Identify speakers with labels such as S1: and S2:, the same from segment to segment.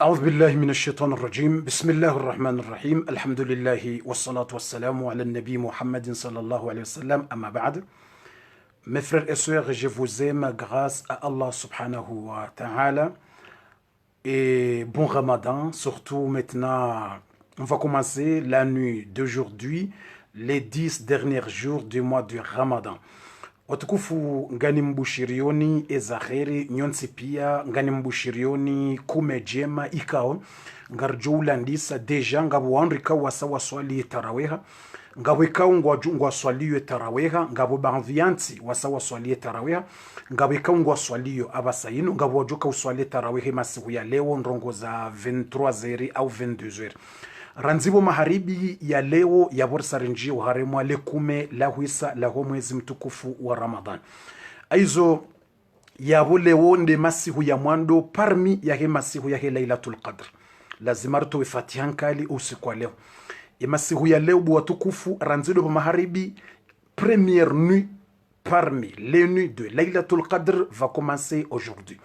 S1: أعوذ بالله من الشيطان الرجيم بسم الله الرحمن الرحيم الحمد لله والصلاة والسلام على النبي محمد صلى الله عليه وسلم أما بعد. Mes frères et sœurs, je vous aime grâce à Allah subhanahu wa ta'ala et bon Ramadan, surtout maintenant on va commencer la nuit d'aujourd'hui, les 10 derniers jours du mois du Ramadan. Watukufu ngani mbushirioni ezaheri nyonsi pia ngani mbushirioni kumejema ikao ngarjoula ndisa deja ngabo wanrika wasa swali taraweha ngabo ikao ngwa swali taraweha ngabo banvianti wasa swali taraweha ngabo ikao ngwa swali abasayino ngabo wajuka uswali taraweha masiku ya leo ndrongo za 23h au 22h. Ranzibo maharibi ya leo ya borsarinji uharemwa lekume la huisa la mwezi mtukufu wa Ramadan. Aizo ya leo nde masihu ya mwando parmi ya he masihu ya he Lailatul Qadr. Lazima rto ifatihan kali usiku leo. Ya masihu ya leo watukufu ranzibo maharibi première nuit parmi les nuits de Lailatul Qadr va commencer aujourd'hui.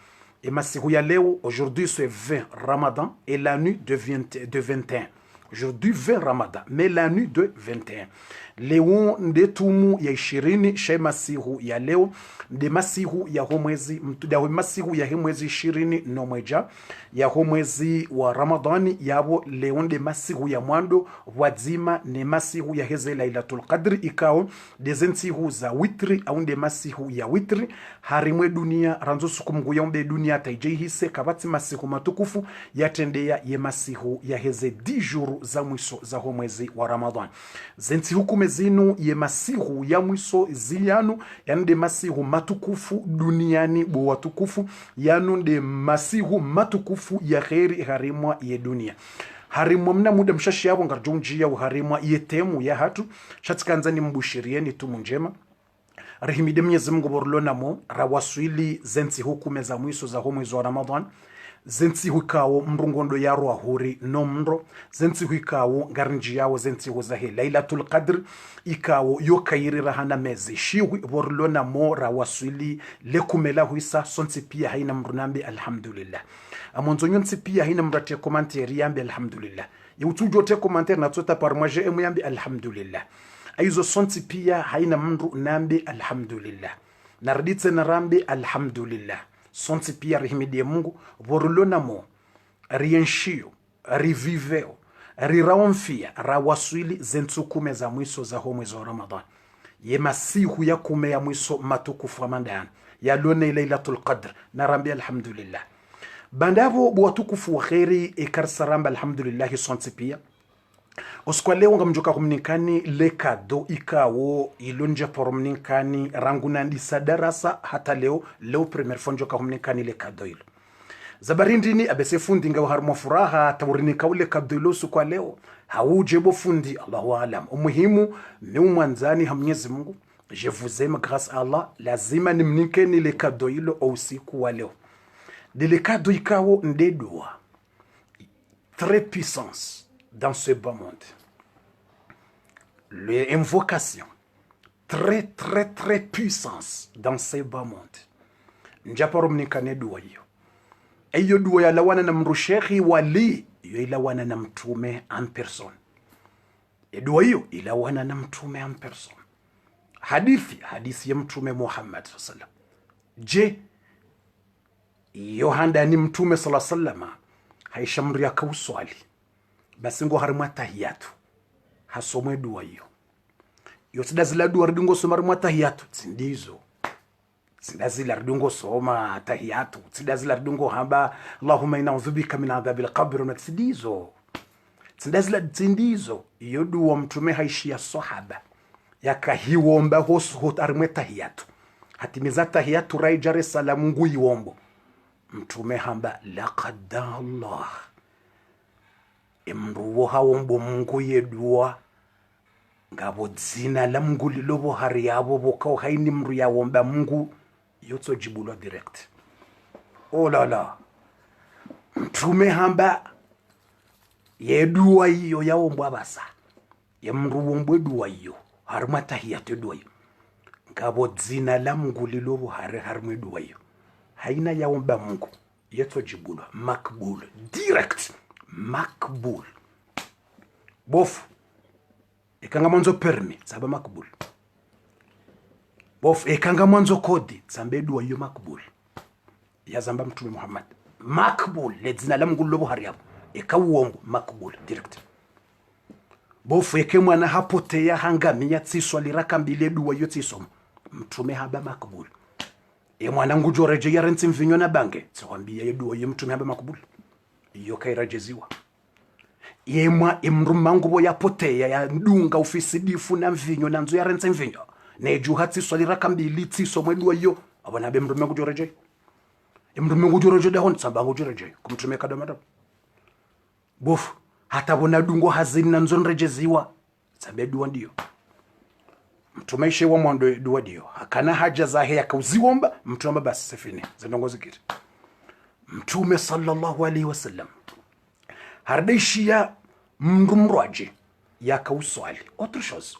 S1: Et masihu ya leo aujourd'hui c'est 20 Ramadan et la nuit de 21. Aujourd'hui 20 Ramadan, mais la nuit de 21. Leo ndetumu ya 20 shay masihu ya leo nde masihu ya homwezi mtudawe masihu ya hemwezi 20 no mweja ya homwezi wa Ramadani yabo leo nde masihu ya mwando wadzima ne masihu ya heze Lailatul Qadr ikao dezensihu za witri au nde masihu ya witri harimwe dunia ranzo sukumgu yombe dunia taijehise kabati masihu matukufu yatendea ye masihu ya heze 10 jours za mwiso za homwezi wa Ramadan. Zensi hukume zinu ye masihu ya mwiso ziyanu yande masihu matukufu duniani bo watukufu yanu nde masihu matukufu ya kheri harimwa ye dunia. Harimwa mna muda mshashi yabo ngarjonjia uharimwa ye temu ya hatu shatikanzani mbushirieni tumu njema. Rahimide Mwenyezi Mungu borlona mo rawaswili zensi hukume za mwiso za homwezi wa Ramadan. Zensi huikawo mrungondo yaro ahuri no mro zensi huikawo ngarinji yawo zensi huzahe Lailatul Qadr ikawo yokairira hana mezi shiwi borlona mora waswili lekumela huisa sonsi pia haina mrunambi alhamdulillah amonzo nyonsi pia haina mrate komanteri yambi alhamdulillah yutujo te komanteri na tota parmoje emu yambi alhamdulillah aizo sonsi pia haina mru nambi alhamdulillah naraditse narambi alhamdulillah sonsi pia rihimidie Mungu borulona mo rienshio riviveo riraonfia rawaswili zentukume za mwiso za homwezi wa Ramadan ye masihu ya kume ya mwiso matukufu wa mandana ya lone Lailatul Qadr narambi alhamdulillah bandavo watukufu wa kheri ikarsaramba alhamdulillah sonsi pia Oskwa leo nga mjoka kumnikani le kado ikawo ilonja poromnikani rangunandi sadarasa hata leo premier fonjoka kumnikani le kado ilo. Zabarindini abese fundi nga waharmo furaha tawrinika ule kado ilo sukwa leo. Haujebo fundi Allahu alam. Umuhimu ni umwanzani Mwenyezi Mungu. Je vous aime grâce à Allah. Lazima nimnikeni le kado ilo usiku wa leo. Le kado ikawo ndedua. Très puissance. Dans ce bas monde. L'invocation. Très puissance dans ce bas monde. Njaparum nikane dua hiyo. Eyo dua ya lawana na mrushekhi wali. Iyo ilawana na mtume en personne. Dua hiyo ilawana na mtume en personne. Hadithi ya mtume Muhammad sallallahu. Je, Yohanda ni mtume sallallahu alaihi wasallam haishamri akauswali. Basi ngo harimwa tahiyatu hasomwe dua hiyo yotidazila dua ridungo soma harimwa tahiyatu tsindizo tsidazila ridungo soma tahiyatu tsidazila ridungo hamba Allahumma inna udhubika min adhabil qabr na tsindizo tsidazila tsindizo iyo dua mtume haishia sahaba yakahiwomba hosu harimwa tahiyatu hatimiza tahiyatu raijare salamu nguiwombo mtume hamba laqad Allah emruwo hawombo Mungu yedua ngabo dzina la Mungu lilobo hari yabo bokao haini mru ya womba Mungu yotso jibulo direct. Oh la la mtume hamba yedua iyo ya wombo abasa ya mru wombo dua iyo haruma tahiyatu dua iyo ngabo dzina la Mungu lilobo hari harumwe dua iyo haina ya womba Mungu yeto jibula makbul direct makbul bof ekanga mwanzo permis saba makbul bof ekanga mwanzo kodi sambe dua hiyo makbul ya zamba mtume Muhammad makbul ledzina la Mungu lobo hariabo ekawongo makbul direct bof eke mwana hapote ya hangamia tsiswa liraka mbile dua hiyo tsisomo mtume haba makbul mwana ngujo reje ya rentsi mvinyo na bange tsakwambia yedu ye mtume haba makbul iyo kairajeziwa yemwa imrumangu bo yapotea ya ndunga ofisi difu na mvinyo na nzo ya rentsi mvinyo neju hatsi swalira kambili tsiso mwedwa iyo abana be mrume ngujo reje imrume ngujo reje da hon tsamba ngujo reje kumtume kadamada bofu hata bona dungo hazini na nzo rejeziwa tsabe duwa ndio mtumaishe wa mwando duwa dio hakana haja zahe yakauziwomba mtume basi sefine zinongozi kiti mtume sallallahu alaihi wasallam hardeshia mrumraji yakauswali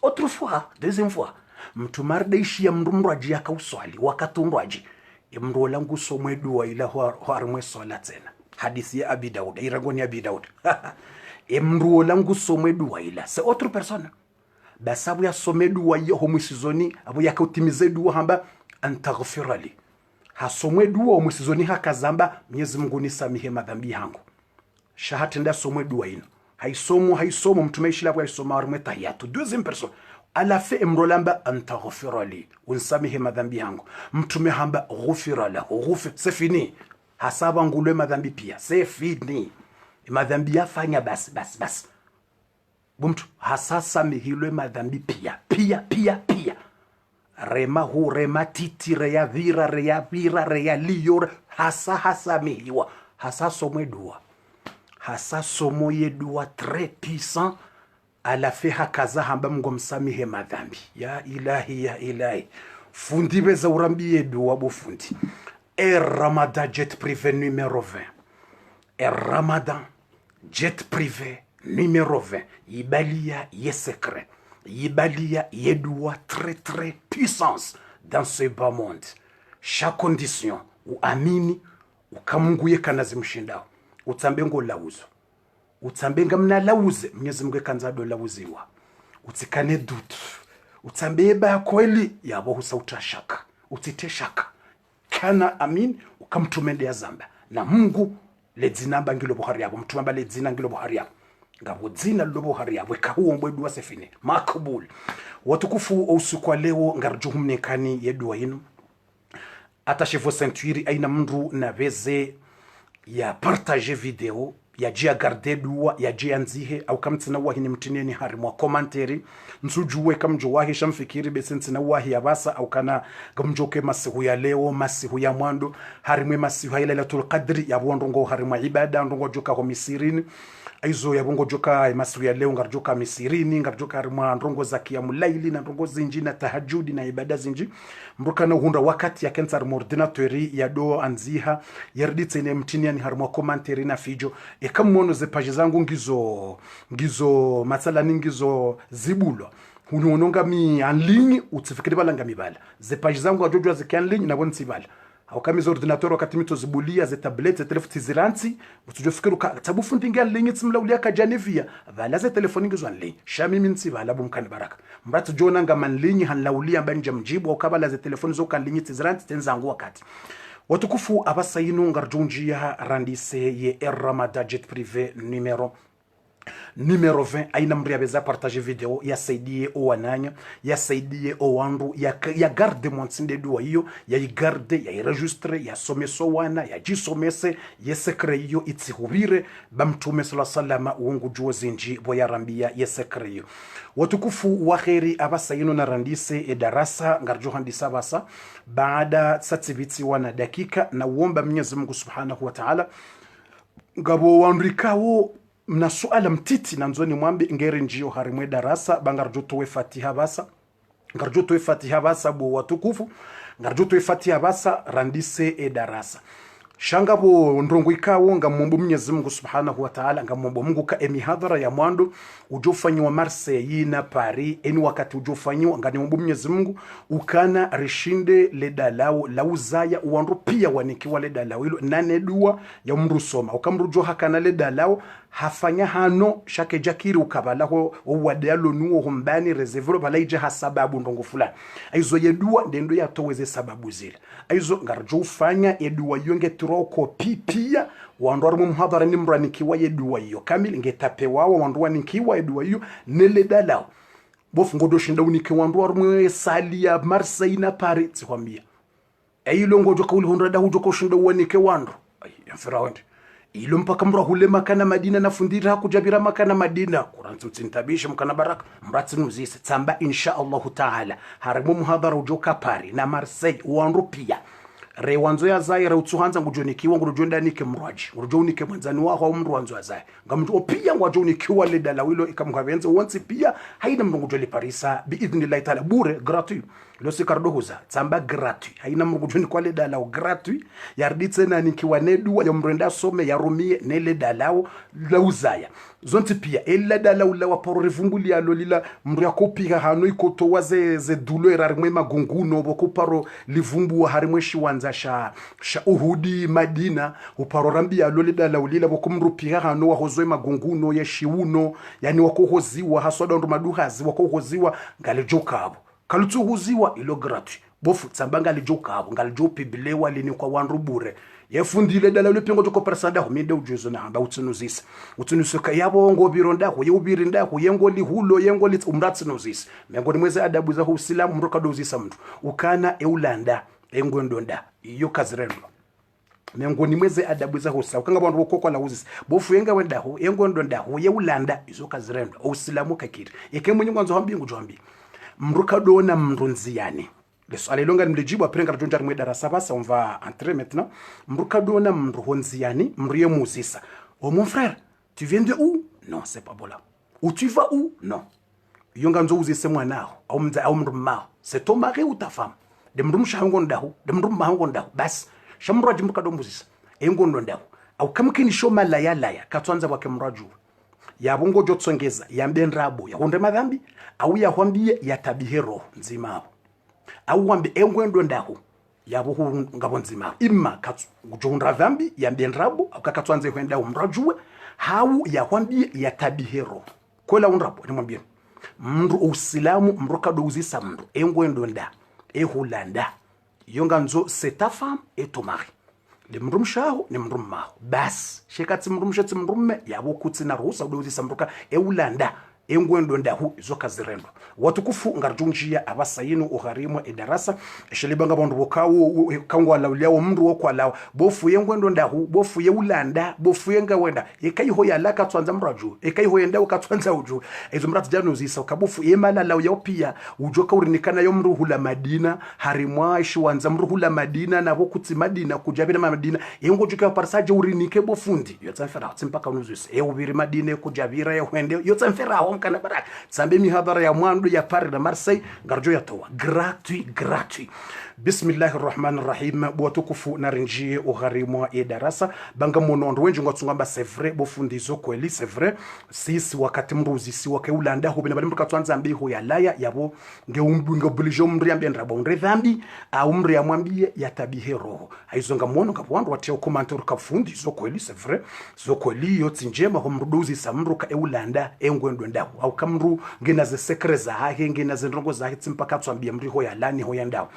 S1: autre fois deuxième fois mtume hardeshia mrumraji yakauswali wakatumraji imrola ngusomwe duwa ila harmwe swala tena hadithi ya abi daud irangoni abi daud imrola ngusomwe duwa ila c'est autre personne basabu ya somedu wa yo homusizoni abo yakautimize duwa hamba antaghfirali hasomwe duwa homusizoni hakazamba Mwenyezi Mungu nisamihe madhambi yangu shahati nda somwe duwa ino haisomo mtumeishi labo haisoma arme tahiyatu deuxième personne ala fi imrolamba antaghfirali unsamihe madhambi yangu mtume hamba ghufirala c'est fini hasaba ngulwe madhambi pia c'est fini madhambi yafanya basi bumtu hasasa mihilwe madhambi pia rema titi reya vira reya liyor hasa mihiwa hasa somo yedua très puissant ala fi hakaza hamba Mungu msamihe madhambi ya ilahi fundi beza urambi yedua bo fundi Ramadan jet privé numéro 20 Ramadan jet privé numéro 20, Yibalia ye secret. Yibalia ye doit très puissance dans ce bas monde. Chaque condition, ou amini, ou kamunguye kanazi mshindao. Utambengo lauzo. Utambenga mna lauze, Mwenyezi Mungu kanzado lauziwa. Utikane dutu. Utambeba ya kweli, yabo husauta shaka. Utite shaka. Kana amin, ukamtumende ya zamba. Na Mungu, ledzina ngilo buhari yabo. Mtumamba ledzina ngilo buhari yabo. Ngabo dzina lobo haria weka huo mbwedu sefine makbul watukufu usiku leo ngarjuhumne kani yedwa yinu atashevo century aina mndu na veze ya partager video ya jia garde duwa ya jia nzihe au kamtina wahi ni mtineni hari mwa komanteri nsujuwe kamjo wahi shamfikiri besentina wahi ya basa au kana gamjoke masihu ya leo masihu ya mwando hari mwe masihu ya lailatul qadri ya bondongo hari mwa ibada ndongo joka ho misirini aizo ya bongo joka masihu ya leo ngarjoka misirini ngarjoka hari mwa ndongo za kiyamulaili na ndongo zinji na tahajudi na ibada zinji mruka na hunda wakati ya kensar ordinatori ya do anziha yerditse ne mtineni hari mwa komanteri na fijo ekamono ze page zangu ngizo matsala ningizo zibulwa unononga mi en ligne utifikiri balanga mibala ze page zangu ajojwa ze kan ligne na bonsi bala au kama zo ordinateur wakati mito zibulia ze tablette ze telefoni ziranti utujofikiru tabu fundinga ligne tsimlaulia ka janevia bala ze telefoni ngizo en ligne shami minsi bala bumkani baraka mbatu jona nga man ligne hanlaulia mbanje mjibu au kabala ze telefoni zo kan ligne tiziranti tenzangu wakati watukufu abasayinu ngarjunjia randise ye Ramadan jet privé numéro 20 aina mria beza partager video ya saidie o wananya ya saidie o wandu ya garde mwantinde duwa hiyo ya garde ya enregistre ya someso wana ya jisomese ya sekre hiyo itihubire bamtume sallallahu alaihi wasallam uongo juo zinji boya rambia ya sekre hiyo watukufu wa khairi abasayinu na randise darasa ngarjohandisa basa baada satsibiti wana dakika na uomba Mwenyezi Mungu Subhanahu wa Ta'ala ngabo wandrikawo mna suala mtiti na nzoni mwambi ngere njio harimwe darasa bangarjotowe fatiha basa ngarjotowe fatiha basa bo watukufu ngarjotowe fatiha basa randise darasa shangabo ndongo ikawo ngamombo Mwenyezi Mungu Subhanahu wa Ta'ala ngamombo Mungu ka emihadhara ya mwando ujofanywa Marseille na Paris eni wakati ujofanywa ngamombo Mwenyezi Mungu ukana rishinde ledalao lauzaya uwandu pia wanikiwa ledalao ilo nane dua ya mrusoma ukamrujo hakana ledalao hafanya hano shake jakiri ukabalaho uwadalo nuo humbani rezevro balaije hasababu ndongo fulani aizo yedua ndendo yatoweze sababu zile aizo ngarjo ufanya edua yonge turoko pipia wandwari mu muhadhara nimranikiwa yedua hiyo kamili ngetape wao wandwani nikiwa edua hiyo neledalao bofu ngodo shinda unike wandwari mu sali ya Marseille na Paris tsikwambia ayilo ngojo kauli honrada hujo ko shinda wanike wandu yamfirawendi ilo mpaka mra hule makana Madina na fundira kujabira makana Madina kurantu tintabisha mkana baraka mratinu zise tsamba insha Allah Ta'ala harimu muhadhara ujoka Paris na Marseille wandu pia rewanzo ya zai rautsuhanza ngujonikiwa ngujonda nike mraji ngujonike mwanzani wako au mrwanzo ya zai ngamjo pia ngwajonikiwa le dalawilo ikamkavenza wonsi pia haina mrungujoli parisa biidhnillahi ta'ala bure gratuit lo sikardohuza tsamba gratuit haina mrungujoni kwa le dalaw gratuit yarditse na nikiwa nedu ya mrenda some ya rumie ne le dalaw lauzaya zonti pia ella dalaw la waporo revumbuli ya lolila mru yakopika hano ikoto waze ze dulo erarimwe magunguno bokuparo livumbu wa harimwe shiwanza sha uhudi Madina uparo rambi ya lolila laulila bokumrupika hano wa hozwe magunguno ya shiuno yani wakohoziwa hasoda ndo maduhazi wakohoziwa ngalejokabo kalutsuhuziwa ilo gratuit bofu tsambanga lijokabo ngalijopibilewa lini kwa wandu bure yefundile dala lepingo joko persanda ho minde ujuzo na hamba utsunuzisa utsunusuka yabo ngo bironda ho yubirinda ho yengo lihulo yengo lit umratsunuzisa mengo nimweze adabu za Uislamu mruka dozisa mtu ukana eulanda engwendonda iyo kazirendo mengo nimweze adabu za Uislamu ukanga bantu bokoko la uzisa bofu yenga wenda ho engwendonda ho yeulanda izo kazirendo Uislamu kakiri yeke munyi ngwanzo hambingu jombi mruka dona mrunziani leso alelonga nimlijibu aprenga rajonja rimwe darasa basa on va entrer maintenant mruka dona mruhonziani mriye musisa oh mon frère tu viens de où non c'est pas bola où tu vas où non yonga nzo uzise mwanao au mza au mrumao c'est ton mari ou ta femme de mrumsha ngondaho de mrumma ngondaho bas shamraji mruka dombuzisa engondo ndaho au kamkini shoma la ya katwanza bwake mraju yabongo jotsongeza yambenrabo yakonde madhambi au yahwambie yatabihero nzimao au wambe engwendo ndaho yabo ngabo nzimao imma kujonda dhambi yambenrabo au kakatwanze kwenda umrajue hau yahwambie yatabihero kola unrabo nimwambie mndu Uislamu mruka dozisa mndu engwendo nda ehulanda yonga nzo c'est ta femme et ton mari le mrumshaho ni mrummaho bas shekatsi mrumshatsi mrumme yabo kutsina ruhusa udozisa mruka eulanda engwendo ndahu izoka zirendo watukufu ngarjunjia abasayinu uharimwa edarasa shilibanga bandu bokawo kangwa lawliawo mndu wokwalawo bofu yengwendo ndahu bofu yeulanda bofu yenga wenda ekaiho yalaka twanza mraju ekaiho yenda ukatwanza uju ezo mrat janu zisa ukabufu yemala law yopia ujoka urinikana yo mruhu la Madina harimwa shiwanza mruhu la Madina na bokutsi Madina kujabira Madina yengo juka parsaje urinike bofundi yotsanfera tsimpaka unuzuse eubiri Madina kujabira yewende yotsanfera kana baraka tsambe mihadhara ya mwandu ya Paris na Marseille ngarjo yatoa gratuit bismillahir rahmanir rahim bwatukufu narinjie uharimwa edarasa banga monondo wenje ngatsungamba c'est vrai bofundizo kweli c'est vrai sisi wakati mruzi si wakeulanda ho bina balimbuka twanza mbiho ya laya yabo ngeumbunga bulijo mri ambendra bonre dhambi au mri amwambie yatabihero aizonga mono ngabwandu watia commentaire kafundizo kweli c'est vrai zo kweli yotsinjema ho mruduzi samruka eulanda engwendo ndaho au kamru ngena ze secret za hahe ngena ze ndongo za tsimpaka tsambia mri ho ya lani ho ya ndao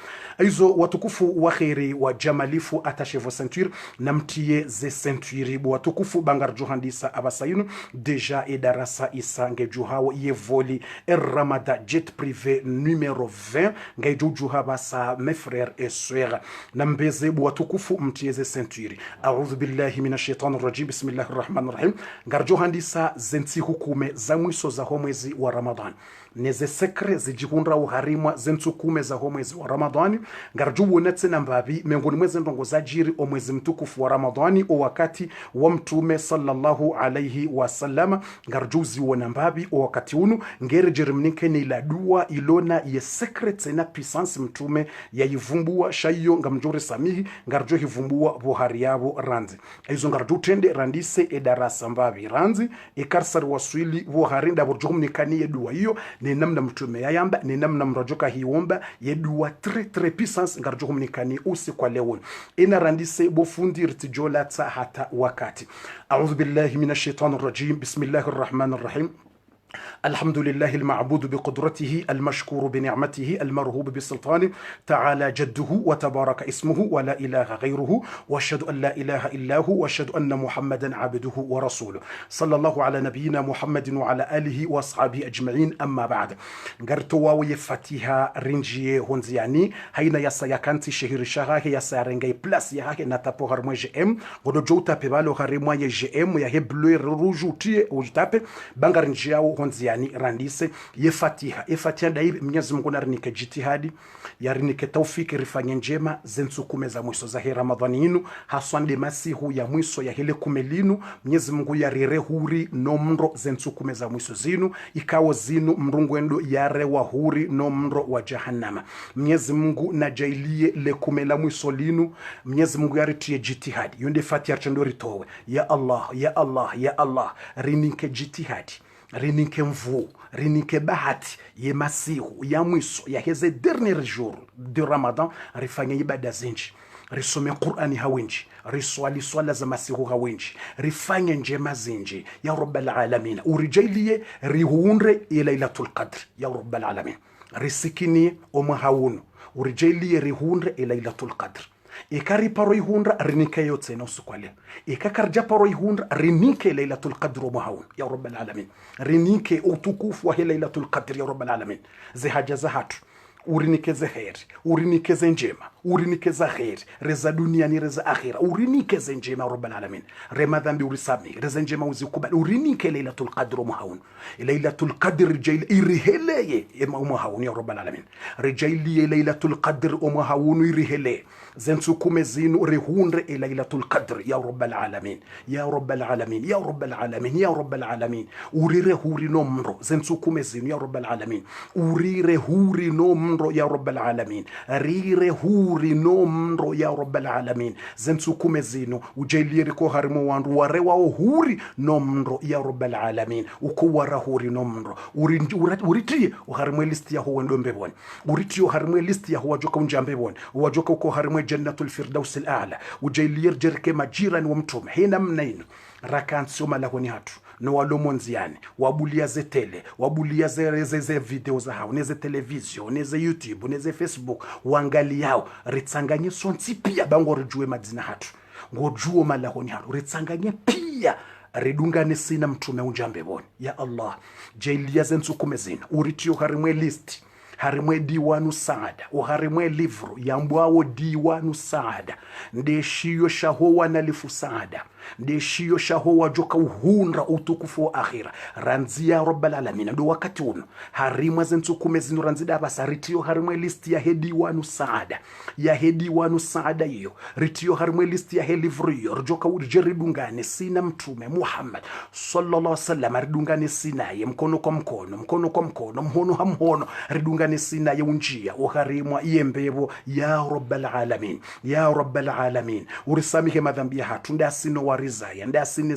S1: izo watukufu wa khairi wa jamalifu attaché ceinture namtiye ze ceinture watukufu bangar johandisa abasayinu deja edarasa isange juhawo yevoli ramada jet privé numéro 20 ngaijo juhaba sa mes frères et sœurs nambeze watukufu mtiye ze ceinture a'udhu billahi minash shaitanir rajim bismillahir rahmanir rahim ngar johandisa zenti hukume za mwiso za homwezi wa Ramadan neze sekre zijihundra uharimwa zentukume za ho mwezi wa Ramadhani ngarjubu netsena mbabi miongoni mwezi ndongo zajiri o mwezi mtukufu wa Ramadhani o wakati wa mtume sallallahu alayhi wasallam ngarjuzi wona mbabi o wakati unu ngere jerimnike ni la dua ilona ye secret na puissance mtume ya yivumbua shayo ngamjore samihi ngarjo hivumbua bohari yabo ranzi izo ngarjo tende randise e darasa mbabi ranzi e karsar waswili bohari ndabujumnikani ye dua hiyo ni namna mtume yayamba ni namna mrajoka hiomba ye dua très puissance ngarjo humnikani usi kwa leo ina randise bofundi rtijola ta hata wakati a'udhu billahi minash shaitanir rajim bismillahir rahmanir rahim الحمد لله المعبود بقدرته المشكور بنعمته المرهوب بسلطانه تعالى جده وتبارك اسمه ولا إله غيره واشهد أن لا إله إلا هو واشهد أن محمدا عبده ورسوله صلى الله على نبينا محمد وعلى آله وأصحابه أجمعين أما بعد نغرتوا ويفتيها رنجيه هونزياني هينا يسا يكانتي شهر شهر يسا رنجي بلاس يهاك نتابو هرمو جي ودو جو تابي بالو هرمو جي يهي بلو روجو تي وجتابي بانغ رنجياو هونزياني randise ye fatiha daibi Mwenyezi Mungu narinike jitihadi yarinike taufiki rifanye njema zensukume za mwiso za Ramadhani inu haswande masihu ya mwiso ya hele kumelinu Mwenyezi Mungu yarire huri no mro zensukume za mwiso zinu ikawo zinu mrungwendo yare wa huri no mro wa jahannama Mwenyezi Mungu najailie le kumela mwiso linu Mwenyezi Mungu yaritie jitihadi yonde fatiha chandori towe ya Allah ya Allah ya Allah rinike jitihadi rinike mvu rinike bahati ye masihu ya mwiso ya heze dernier jour de Ramadan rifanye ibada zinji risome Qur'ani hawinji riswali swala za masihu hawinji rifanye njema zinji ya rabbal alamin urijailie rihuunre lailatul qadr ya rabbal alamin risikini omahawunu urijailie rihuunre lailatul qadr ikari paro ihundra rinike yote na usukwale ikakarja paro ihundra rinike lailatul qadr wa mahawun ya rabbal alamin rinike utukufu wa lailatul qadr ya rabbal alamin zihaja za hatu urinikeze kheri urinikeze njema urinikeze kheri reza dunia ni reza akhira urinikeze njema rabbal alamin rema dhambi urisami reza njema uzikubali urinike lailatul qadr mahawun lailatul qadr jail iriheleye mahawun ya rabbal alamin rijaili lailatul qadr mahawun iriheleye zensukume zinu rihunre lailatul qadr ya rabbal alamin ya rabbal alamin ya rabbal alamin ya rabbal alamin urire huri no mro zensukume zinu ya rabbal alamin urire huri no mro ya rabbal alamin rire huri no mro ya rabbal alamin zensukume zinu ujailire ko harimo wandu warewa huri no mro ya rabbal alamin ukuwara huri no mro uriti harimo listi ya huwa ndombe bon uriti harimo listi ya huwa joka unjambe bon wajoka uko harimo jannatul firdaus al-a'la ujailire jerke majiran wa mtume hina mnaino rakansi malahoni hatu no walomonziani wabulia zetele wabulia ze video za hao neze television neze YouTube neze Facebook wangali yao ritsanganye sonti pia bango rujue madina hatu ngojuo malahoni hatu ritsanganye pia redungane sina mtume unjambe boni ya Allah jailia zensukume zina uritio harimwe list harimwe diwanu saada harimwe livru yambwao diwanu saada ndeshiyo shahowa na lifu saada ndeshiyo shahowa joka uhunra utukufu wa akhira ranzia rabbal alamin ndo wakati uno harimwe zensukume zinu ranzida basa ritio harimwe list ya diwanu saada ya diwanu saada hiyo ritio harimwe list ya livru hiyo joka ujeridungane sina mtume Muhammad sallallahu alaihi wasallam ridungane sina ye mkono kwa mkono mhono hamhono ridungane sina ye unjia uharimwa yembebo ya rabbal alamin ya rabbal alamin urisamihe madhambi hatu ndasino warizaya ndasine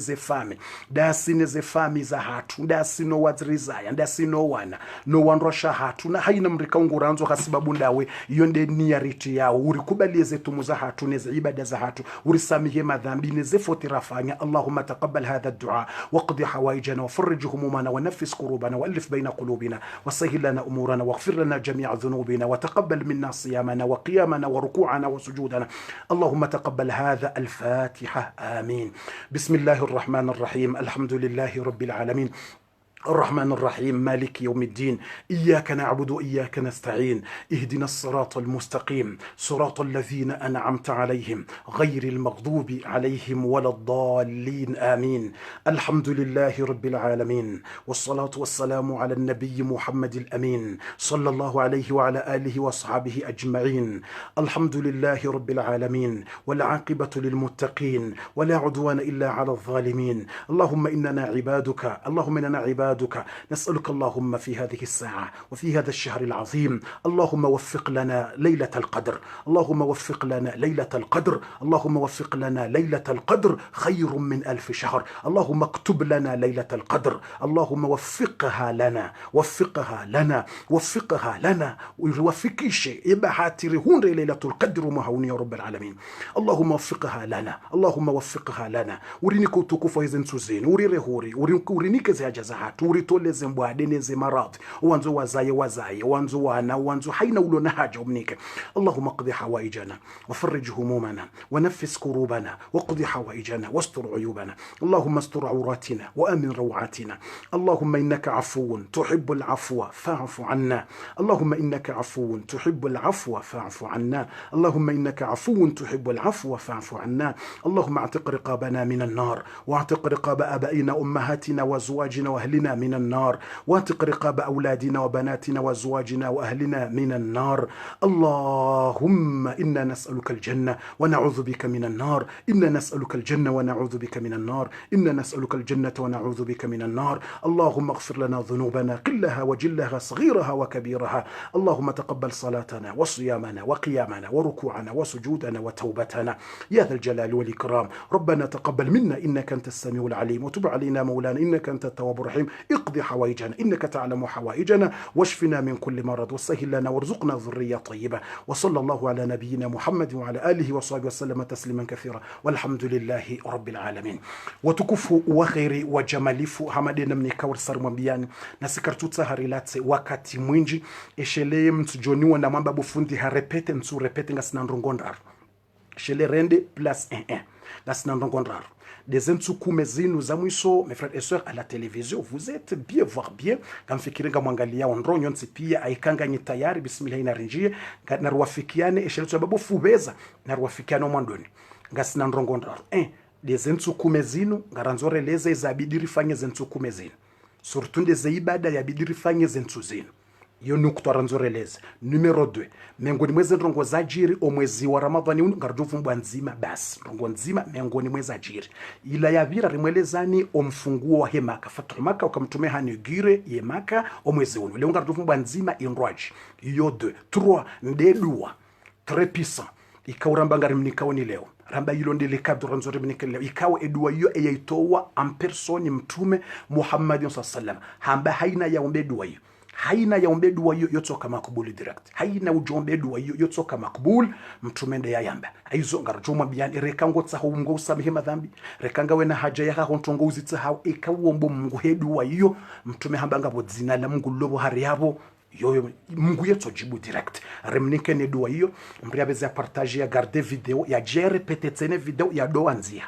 S1: ze fami za hatu ndasino wazrizaya ndasino wana no wanrosha hatu na haina mrika unguranzo hasibabu ndawe yonde niyariti yao urikubalie zetumu za hatu neze ibada za hatu urisamihe madhambi neze fotirafanya Allahumma taqabbal hadha ad-du'a waqdi hawaijana wafarrij humumana ونفس كروبنا وألف بين قلوبنا وسهل لنا أمورنا واغفر لنا جميع ذنوبنا وتقبل منا صيامنا وقيامنا وركوعنا وسجودنا اللهم تقبل هذا الفاتحة آمين بسم الله الرحمن الرحيم الحمد لله رب العالمين الرحمن الرحيم مالك يوم الدين إياك نعبد وإياك نستعين اهدنا الصراط المستقيم صراط الذين أنعمت عليهم غير المغضوب عليهم ولا الضالين آمين. الحمد لله رب العالمين والصلاة والسلام على النبي محمد الأمين صلى الله عليه وعلى آله وأصحابه أجمعين. الحمد لله رب العالمين والعاقبة للمتقين ولا عدوان إلا على الظالمين. اللهم إننا عبادك نسألك اللهم في هذه الساعة وفي هذا الشهر العظيم اللهم وفق لنا ليلة القدر، اللهم وفق لنا ليلة القدر، اللهم وفق لنا ليلة القدر خير من 1000 شهر. اللهم اكتب لنا ليلة القدر، اللهم وفقها لنا وفقها لنا ووفقش يبقى حاترهون ليلة القدر ومهون يا رب العالمين. اللهم وفقها لنا ورينيكو تكوفو يزن سوزين ورينيك زي جزاحات uritoleze mbwadeneze maradhi wanzo wazaye wanzo wana wanzo haina ulo na haja umnike. Allahumma qdi hawaijana wafarrij humumana ونفس كروبنا وقضي حوائجنا واستر عيوبنا. اللهم استر عوراتنا وامن روعاتنا. اللهم انك عفو تحب العفو فاعف عنا. اللهم انك عفو تحب العفو فاعف عنا. اللهم انك عفو تحب العفو فاعف عنا. اللهم اعتق رقابنا من النار واعتق رقاب ابائنا امهاتنا وازواجنا واهلنا من النار واعتق رقاب أولادنا وبناتنا وأزواجنا وأهلنا من النار. اللهم إنا نسألك الجنة ونعوذ بك من النار. إنا نسألك الجنة ونعوذ بك من النار. إنا نسألك الجنة ونعوذ بك من النار. اللهم اغفر لنا ذنوبنا كلها وجلها صغيرها وكبيرها. اللهم تقبل صلاتنا وصيامنا وقيامنا وركوعنا وسجودنا وتوبتنا يا ذا الجلال والإكرام. ربنا تقبل منا إنك أنت السميع العليم وتب علينا مولانا إنك أنت التواب الرحيم. اقضي حوائجنا إنك تعلم حوائجنا واشفنا من كل مرض وسهل لنا وارزقنا ذرية طيبة. وصلى الله على نبينا محمد وعلى آله وصحبه وسلم تسليما كثيرا والحمد لله رب العالمين. وتكفوا وخيري وجماليفو hamadena mnikawa sarumambiani na sikartuta harilate wakati mwinji eshele mtujoniwa na mamba bufundi harepete repete ngasina ndongondar shele rende plus 1 ngasina ndongondar des entsukume zinu za mwiso. Mes frères et sœurs à la télévision, vous êtes bien voir bien kamfikiringa mwangalia ondronyo nsi pia aikanga nyitayari bismillah inarinjie na ruwafikiane esheltu babu fubeza na ruwafikiane mwandoni ngasina ndongondar des entsukume zinu ngaranzore leze zabidiri fanye zentsukume zinu surtout des ibada ya bidiri fanye zentsu zinu iyo nukutaranzoreleza. Numero 2 miongoni mwezi ndongo za jiri omwezi wa Ramadhani ngaruvumbwa nzima basi ndongo nzima miongoni mwezi ajiri ila ya vira rimwelezani omfunguo wa hemaka fatu maka ukamtumia hanigire yemaka omwezi unu leo ngaruvumbwa nzima inrwaji iyo 2 3 ndedua trepisa ikauramba ngarimnikaoni leo ramba yilo ndile kadro nzori mnikele ikawa edua hiyo eyaitoa ampersoni mtume Muhammad sallam hamba haina ya ombedua hiyo haina ya ombedu hiyo yotoka makubuli direct haina ujombedu hiyo yotoka makubul mtumende ya yamba aizo ngarjuma biyani rekango tsahungo usamehe madhambi rekanga wena haja ya hontongo uzitsa hao ikawombo Mungu hedu hiyo mtume hambanga bodzina la Mungu lobo hari yabo yoyo Mungu yeto jibu direct remnike ne dua hiyo mriabeze partager ya garder video ya jere petetsene video ya doanzia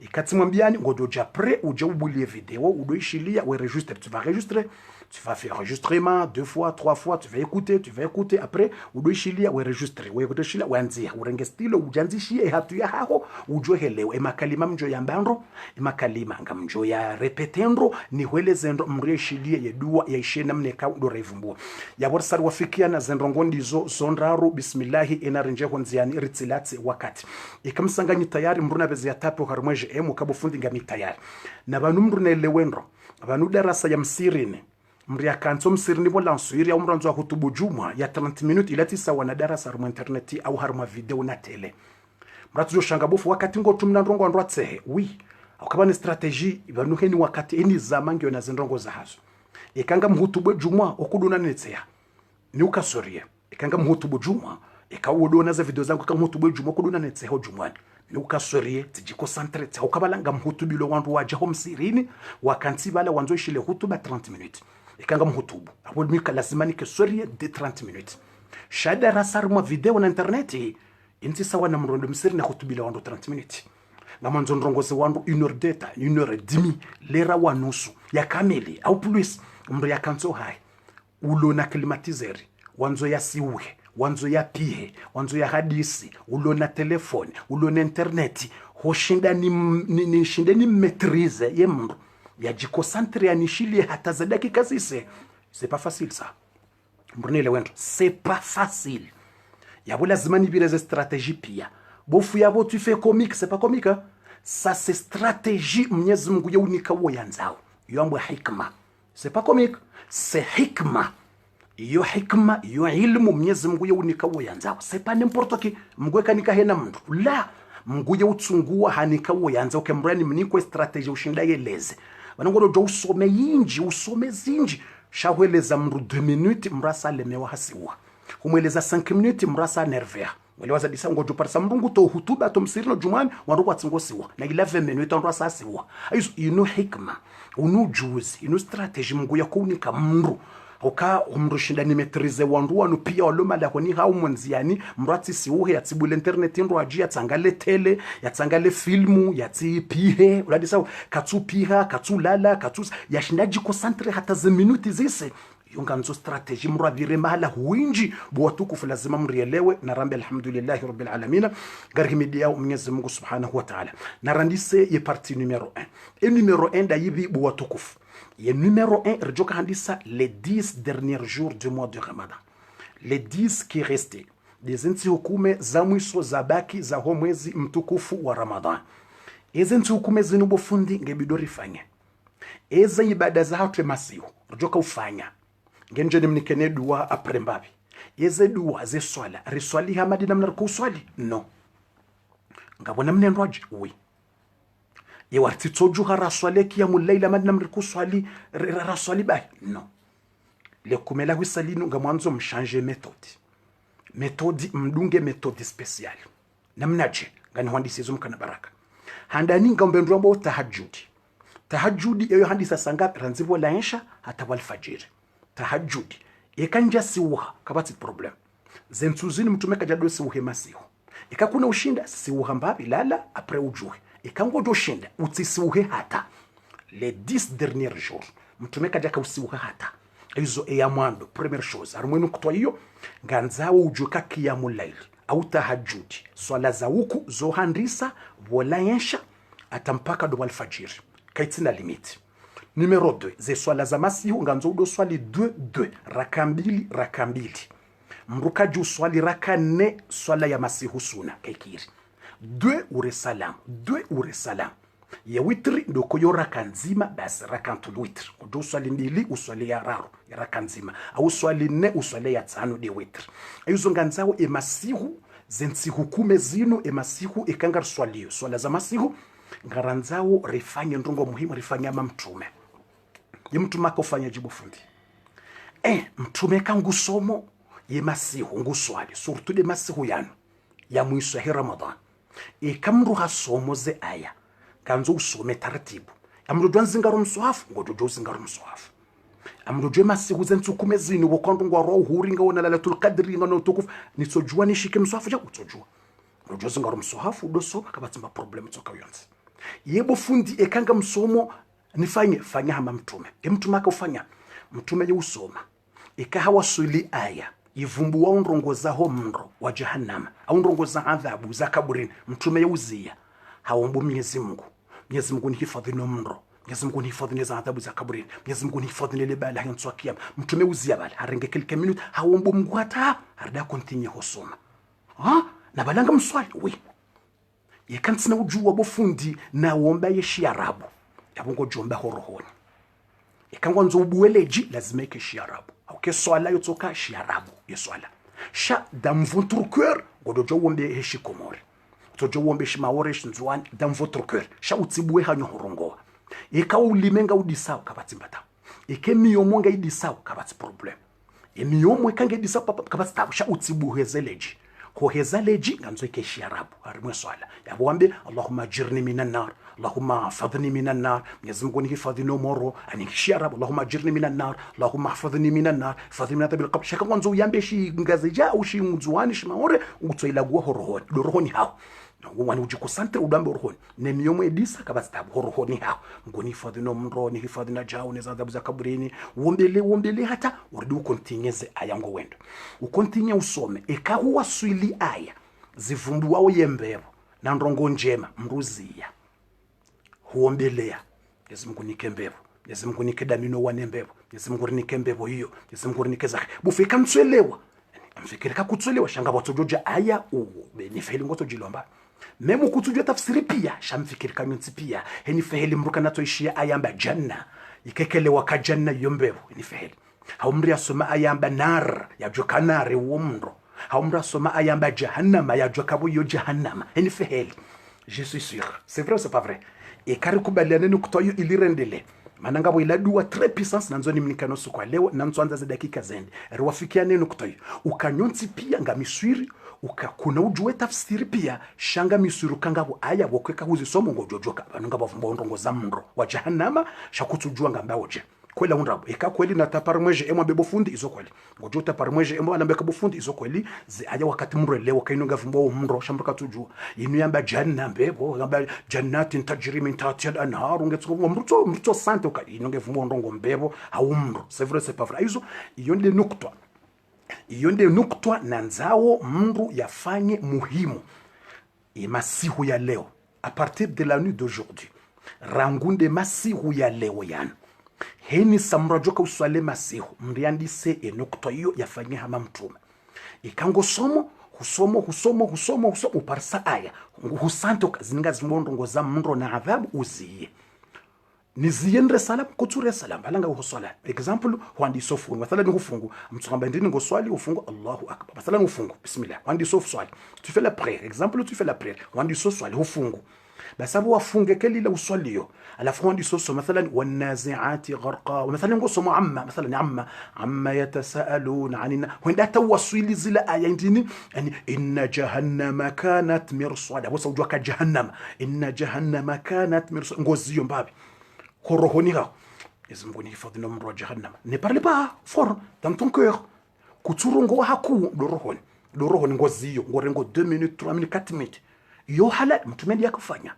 S1: ikatimwambiani ngodoja pre uja ubulie video udoishilia we registre tu vas enregistrer. Tu vas faire enregistrement 2 fois, 3 fois, tu vas écouter, après, ou do shilia, ou enregistrer, ou enregistrer, ou anzia, ou rengestilo, ou janzishie, e hatu ya haho, ou jo heleo, e makalima mjo ya mbandro, e makalima nga mjo ya repetendro, ni huele zendro mre shilia, ye dua, ya ishena mneka, do revumbu. Ya warsari wafikia na zendrongondi zondraro, bismillahi, enarinje honziani, ritsilatsi, wakati. E kamsanganyi tayari, mruna bezi ya tapo, harumweje, emu, kabufundi nga mitayari. Na banu mruna elewendro, banu darasa ya msirine, mria kanso msirni bo lansuri au mranzo hutubu juma ya 30 minutes ilati sawa na darasa haruma interneti au haruma video na tele mratujo shangabofu wakati ngo tumna ndongo ndwatsehe wi akaba ni strategy ibanuke ni wakati eni zamangyo na zindongo za hazo ikanga mhutubu juma okuduna netseya ni ukasoria ikanga mhutubu juma ikawudona za video zangu kama mhutubu juma okuduna netseho jumani ni ukasorie tijiko concentrate ukabalanga mhutubilo wandu wajaho msirini wakanti bala wanzo ishile hutuba 30 minutes ikanga mhutubu hapo mika lazima nikesorie de 30 minutes shada rasar mwa video na interneti inti sawa na mrondo msiri na hutubila wandu 30 minutes ngamanzo ndrongoze wandu 1h deta 1h30 lera wa nusu ya kamili au plus mndo ya kanzo hai ulo na klimatizeri wanzo ya siuhe wanzo ya pihe wanzo ya hadisi ulo na telefoni ulo na interneti hoshinda ni shinda ni maîtrise ye mndo ya jikosantre ya nishili hata za dakika zise. C'est pas facile ça. Mbonele wendo, c'est pas facile. Yabo lazima nibireze stratégie pia. Bofu yabo tu fais comique, c'est pas comique hein? Ça c'est stratégie Mwenyezi Mungu ya unika wo yanzao. Yombo hikma. C'est pas comique, c'est hikma. Yo hikma, yo ilmu Mwenyezi Mungu ya unika wo yanzao. C'est pas n'importe qui. Mungu kanika hena mndu. La, Mungu ya utsungua hanika wo yanzao kembrani mniko stratégie ushinda yeleze. Wanangolo jo usome zinji. Shaweleza mru 2 minutes mrasa lemewa hasiwa. Humweleza 5 minutes mrasa nervea. Mwelewaza disa ngojo parisa mrungu to hutuba to msirino jumani waruwa tsingosiwa. Na 11 minutes mrasa hasiwa. Aizu inu hikma, unu juzi, inu strategy mngu ya kuunika mru. Oka umrushinda ni metrize wandu wanu pia waloma la koni hao mwanziani mrati siuhe ya tibule internet nro aji ya tangale tele ya tangale filmu ya tipihe uladisa katsu piha katsu lala katsu ya shindaji concentre hata ze minuti zise yunga nzo strategy mravire mahala huinji buwatukufu lazima mrielewe na rambi alhamdulillahi rabbil alamin garhi media Mwenyezi Mungu subhanahu wa ta'ala na randise ye parti numero 1 et numero 1 da yibi buwatukufu. Et numéro 1, Rjoka Handissa, les 10 derniers jours du mois de Ramadan. Les 10 qui restaient. Des inti hukume za mwisho za baki za mwezi mtukufu wa Ramadan. Ezi inti hukume zinubo fundi ngebidori fanya. Eza ibada za hatu masihu. Rjoka ufanya. Ngenje ni mnikene dua apre mbabi. Eze dua ze swala. Riswali hamadi na mnarko uswali? No. Ngabona mnenroji? Oui. Ye warti toju haraswali kiyamu layla madina mriku swali raswali bai no le kumela husalinu ngamwanzo mshanje metodi mdunge metodi special namnaje ngani handisi zumka na baraka handani ngambe ndwambo tahajjudi eyo handisa sanga ranzibo laensha hata wal fajiri tahajjudi ekanja siwa kabati problem zentuzini mtumeka jado siwa masiho ekakuna ushinda siwa mbabi lala apre ujuhe ikango doshinda utsisiuhe hata les 10 derniers jours mtumeka jaka usiuhe hata izo ya mwando première chose arumwenu kutwa hiyo nganzawo ujuka kiyamu layl au tahajjudi swala za huku zohandisa wolaensha atampaka do alfajiri kaitina limite. Numero 2 ze swala za masihu nganzo do swali 2 rakambili mruka ju swali rakane swala ya masihu suna kaikiri 2 ure salam ya witri ndo koyo rakanzima basi rakantul witri kujo swali mbili uswali ya raru ya rakanzima au swali 4 uswali ya 5 de witri ayizo nganzawo emasihu zensihu kumezino emasihu ekangar swaliyo swala za masihu ngaranzawo rifanye ndongo muhimu rifanya mtume ye mtume akofanya jibu fundi mtume kangusomo ye masihu nguswali surtout de masihu yanu ya mwisho ya Ramadan ikamru hasomo ze aya kanzo usome taratibu amrujwa nzingaro mswafu ngojojo zingaro mswafu amrujwe masihu zensukume zinu bokondo ngwa roho huringa wona lalatul qadri ngano tukufu nitsojua nishike mswafu ja utsojua ngojojo zingaro mswafu doso akabatimba problem tsoka yonse yebo fundi ekanga msomo fanya hama mtume mtume akafanya mtume ye usoma ikahawa swili aya ivumbu wa ndrongoza ho mndo wa jahannama au ndrongoza adhabu za kaburini mtume yeuzia haombo Mwenyezi Mungu ni hifadhi no mndo Mwenyezi Mungu ni hifadhi za adhabu za kaburini Mwenyezi Mungu ni hifadhi le bala hiyo kiyama mtume uzia bala arenge kelke minute haombo Mungu hata arda continue hosoma na balanga mswali we yekantsina ujua bofundi na womba yeshi arabu yabongo jomba horohoni ikangwa nzo ubueleji lazima ikeshi arabu auke swala yotoka shi arabu yeswala sha dans votre cœur godojo wombe heshi komori tojo wombe shi maore shi nzwani dans votre cœur sha utibwe hanyo horongoa ikawa ulimenga udisao kabatimbata ikemiyo monga idisao kabati problem emiyo mwe kange idisao kabati tabu sha utibwe zeleji hoheza leji nganzo ikeshi arabu arimwe swala yabwambe Allahumma ajirni minan nar Allahumma hafadhni minan nar Mwenyezi Mungu nihifadhi no moro anikishi arabu Allahumma ajirni minan nar Allahumma hafadhni minan nar hifadhni min adhabil qabr shaka nganzo yambe shi ngazija au shi mzuani shi maore utsoila gwa horohoni dorohoni hao wani ujikusantre udambe rohoni ne miyomo edisa kabastabu rohoni hao ngoni hifadhi no mro ni hifadhi na jao ne adhabu za kaburini wombele hata urudi ukontinyeze aya ngo wendo ukontinye usome ekahuwa swili aya zivumbuwao yembero na ndongo njema mruzia huombelea Yesu Mungu nike mbevo Yesu Mungu nike damino wane mbevo Yesu Mungu nike mbevo hiyo Yesu Mungu nike zake bufika mtswelewa mfikirika kutswelewa shanga watojoja aya ni feheli ngoto jilomba memu kutujua tafsiri pia shamfikirika nyonsi pia heni feheli mruka natoishia ayamba janna ikekele waka janna yombevo ni feheli haumri asoma ayamba nar yajua kanare uomro haumri asoma ayamba jahannama yajua kabo yo jahannama heni feheli je suis sûr c'est vrai ou c'est pas vrai et kari kubaliane nukutoyo ilirendele mananga bo iladua très puissance nanzo ni mnikano sukwa leo nanzo anza za dakika zende riwafikiane nukutoyo ukanyonsi pia ngamiswiri ukakuna ujue tafsiri pia shanga misuru kangabo aya bokweka huzi somo ngojojoka banunga bavumba ndongo za mndo wa jahannama shakutujua ngambaoje kwela unrabo eka kweli na taparmweje emwa bebofundi izo kweli ngojota parmweje emwa alambeka bofundi izo kweli zi aya wakati mro leo kainunga vumba mndo shambuka tujua inu yamba janna bebo ngamba jannatin tajri min tahtiha al-anhar ngetsuko mruto sante ka inunga vumba ndongo mbebo haumro c'est vrai c'est pas vrai izo yonde nukta iyonde nuktwa na nzao mndu yafanye muhimu masihu ya leo a partir de la nuit d'aujourd'hui rangunde masihu ya leo yana heni samrajoka uswale masihu mriandise nuktwa hiyo yafanye hama mtume ikango husomo uparsa aya husanto zinga zimondongo za mndo na adhabu uziye niziendre salam kuture salam balanga uhosala example wandi sofu mathalan ufungu mtsamba ndini ngoswali ufungu Allahu akbar mathalan ufungu bismillah wandi sofu swali tu fais la prière exemple tu fais la prière wandi sofu swali ufungu basabu wafunge kelila uswaliyo alafu wandi sofu mathalan wanaziati gharqa mathalan ngosomo amma yatasaalun anina wenda tawasili zila aya ndini yani inna jahannama kanat mirsada wasa ujwa ka jahannama inna jahannama kanat mirsada ngoziyo mbabi rohoni hao Yesu Mungu ni hifadhi na mro jahannam ne parle pas fort dans ton cœur kuturungo haku do rohoni ngoziyo ngorengo 2 minutes 3 minutes 4 minutes yo hala mtume yakufanya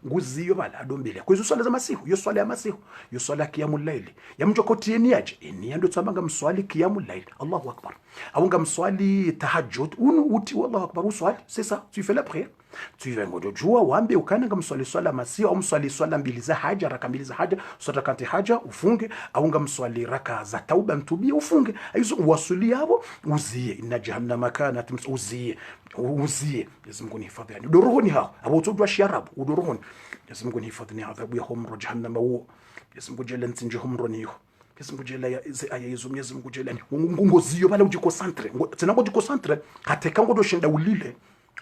S1: nguziyo bala adombele kwa hizo swala za masihu yo swala ya masihu yo swala qiyamul layl yamjokoti ni aje ni ndo tsambanga mswali qiyamul layl Allahu akbar awunga mswali tahajjud uti wallahu akbar uswali c'est ça tu fais la prière tu vas ngojojua wambe ukananga mswali swala masihu au mswali swala mbili za haja raka mbili za haja swala kanti haja ufunge awunga mswali raka za tauba mtubia ufunge hizo wasuli yabo uziye inna jahannama kanat uziye Yesu Mungu ni hifadhi yani dorohoni hao abotujwa sharabu udorohoni Yesu Mungu ni hifadhi ni adhabu ya homro jahannama huo Yesu Mungu jela ntinje homro niyo Yesu Mungu jela ya aya Yesu Mungu jela ni ngoziyo bala ujiko centre tena ngojiko centre kateka ngodo shinda ulile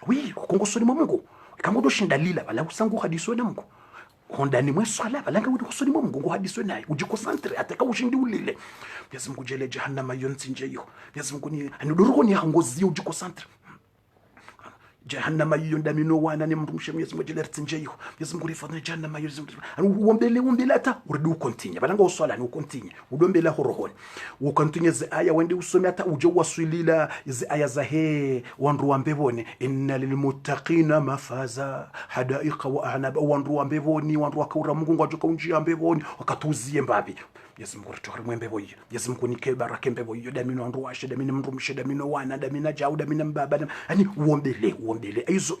S1: oui kongosoni Mungu kangodo shinda lila bala usangu hadiso na Mungu hondani mweswala bala ngudi kusoni Mungu ngo hadiso naye ujiko centre ateka ushindi ulile Yesu Mungu jela jahannama yontinje yo Yesu Mungu ni anudorohoni ngoziyo ujiko centre jahannama hiyo ndamino wana ni mtu mshemye Yesu Mungu lertinjeyo Yesu Mungu rifadhi jahannama hiyo uombele ata uridi ukontinye balanga uswala ni ukontinye udombela horohoni ukontinye ze aya wende usome ata uje waswilila ze aya za he wandu wambebone inna lilmuttaqina mafaza hadaiqa wa anaba wandu wambeboni wandu wakaura Mungu ngajoka unjia mbeboni wakatuzie mbabi Yesu Mungu ritohari mwembebo hiyo Yesu Mungu nike baraka mbebo hiyo damino andu washe damino mrumshe damino wana damina jau damina mbaba yani uombele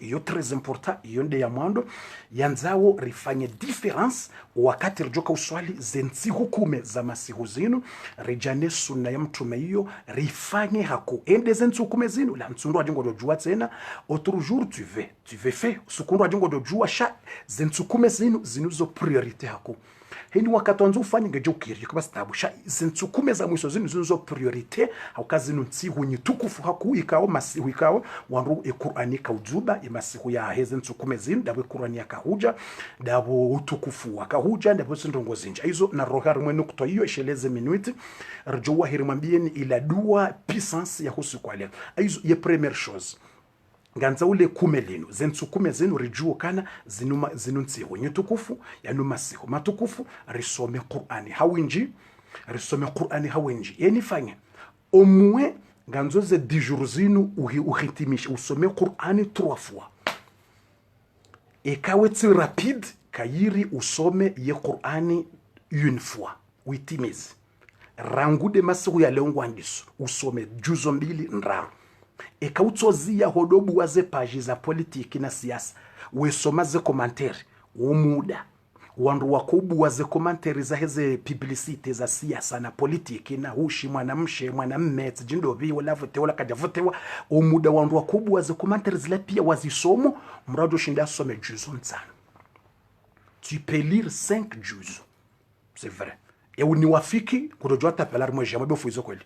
S1: hiyo très important hiyo nde ya mwando yanzao rifanye difference wakati rijoka uswali zensi hukume za masihu zinu rijane sunna ya mtume hiyo rifanye haku ende zensi hukume zinu la mtsundu ajingo dojua tena autre jour tu veux faire sukundu ajingo dojua sha zensi hukume zinu zo priorite haku hini wakati wanzu ufanye ngejokiri kwa sababu sha zintukume za mwisho zinu priorite au kazi nuntsihu nyitukufu haku ikawa masihu ikawa wanru Qur'ani kaujuba masihu ya hezi ntukume zinu dawe Qur'ani yakahuja dawo utukufu wakahuja dawo sindongo zinja hizo na rohari mwenu kuto hiyo isheleze minuti rjowa hirimambieni ila dua puissance ya husu kwa leo hizo ye première chose ganza ule kumelino zentukume zenu rijuo kana zinuntsihu nyitukufu yanu masihu matukufu risome Qur'ani hawinji yeni fanya omwe ganzo ze 10 jours zinu uhitimisha usome Qur'ani 3 fois ekaweti rapide kayiri usome ye Qur'ani une fois uitimize rangude masiku ya leo ngwandiso usome juzo mbili nraru ekautozia hodobu waze paji za politiki na siasa wesoma ze komanteri umuda wandu wakubu waze komanteri za heze publicite za siasa na politiki na hushi mwanamshe mwanamme jindovi wala vote wala kajavotewa umuda wandu wakubu waze komanteri zile pia wazisomo mrado shinda some juzo nsano. Tu peux lire 5 juzo, c'est vrai. Et uni wafiki kudojua tapelar mweja mwebe ufuizo kweli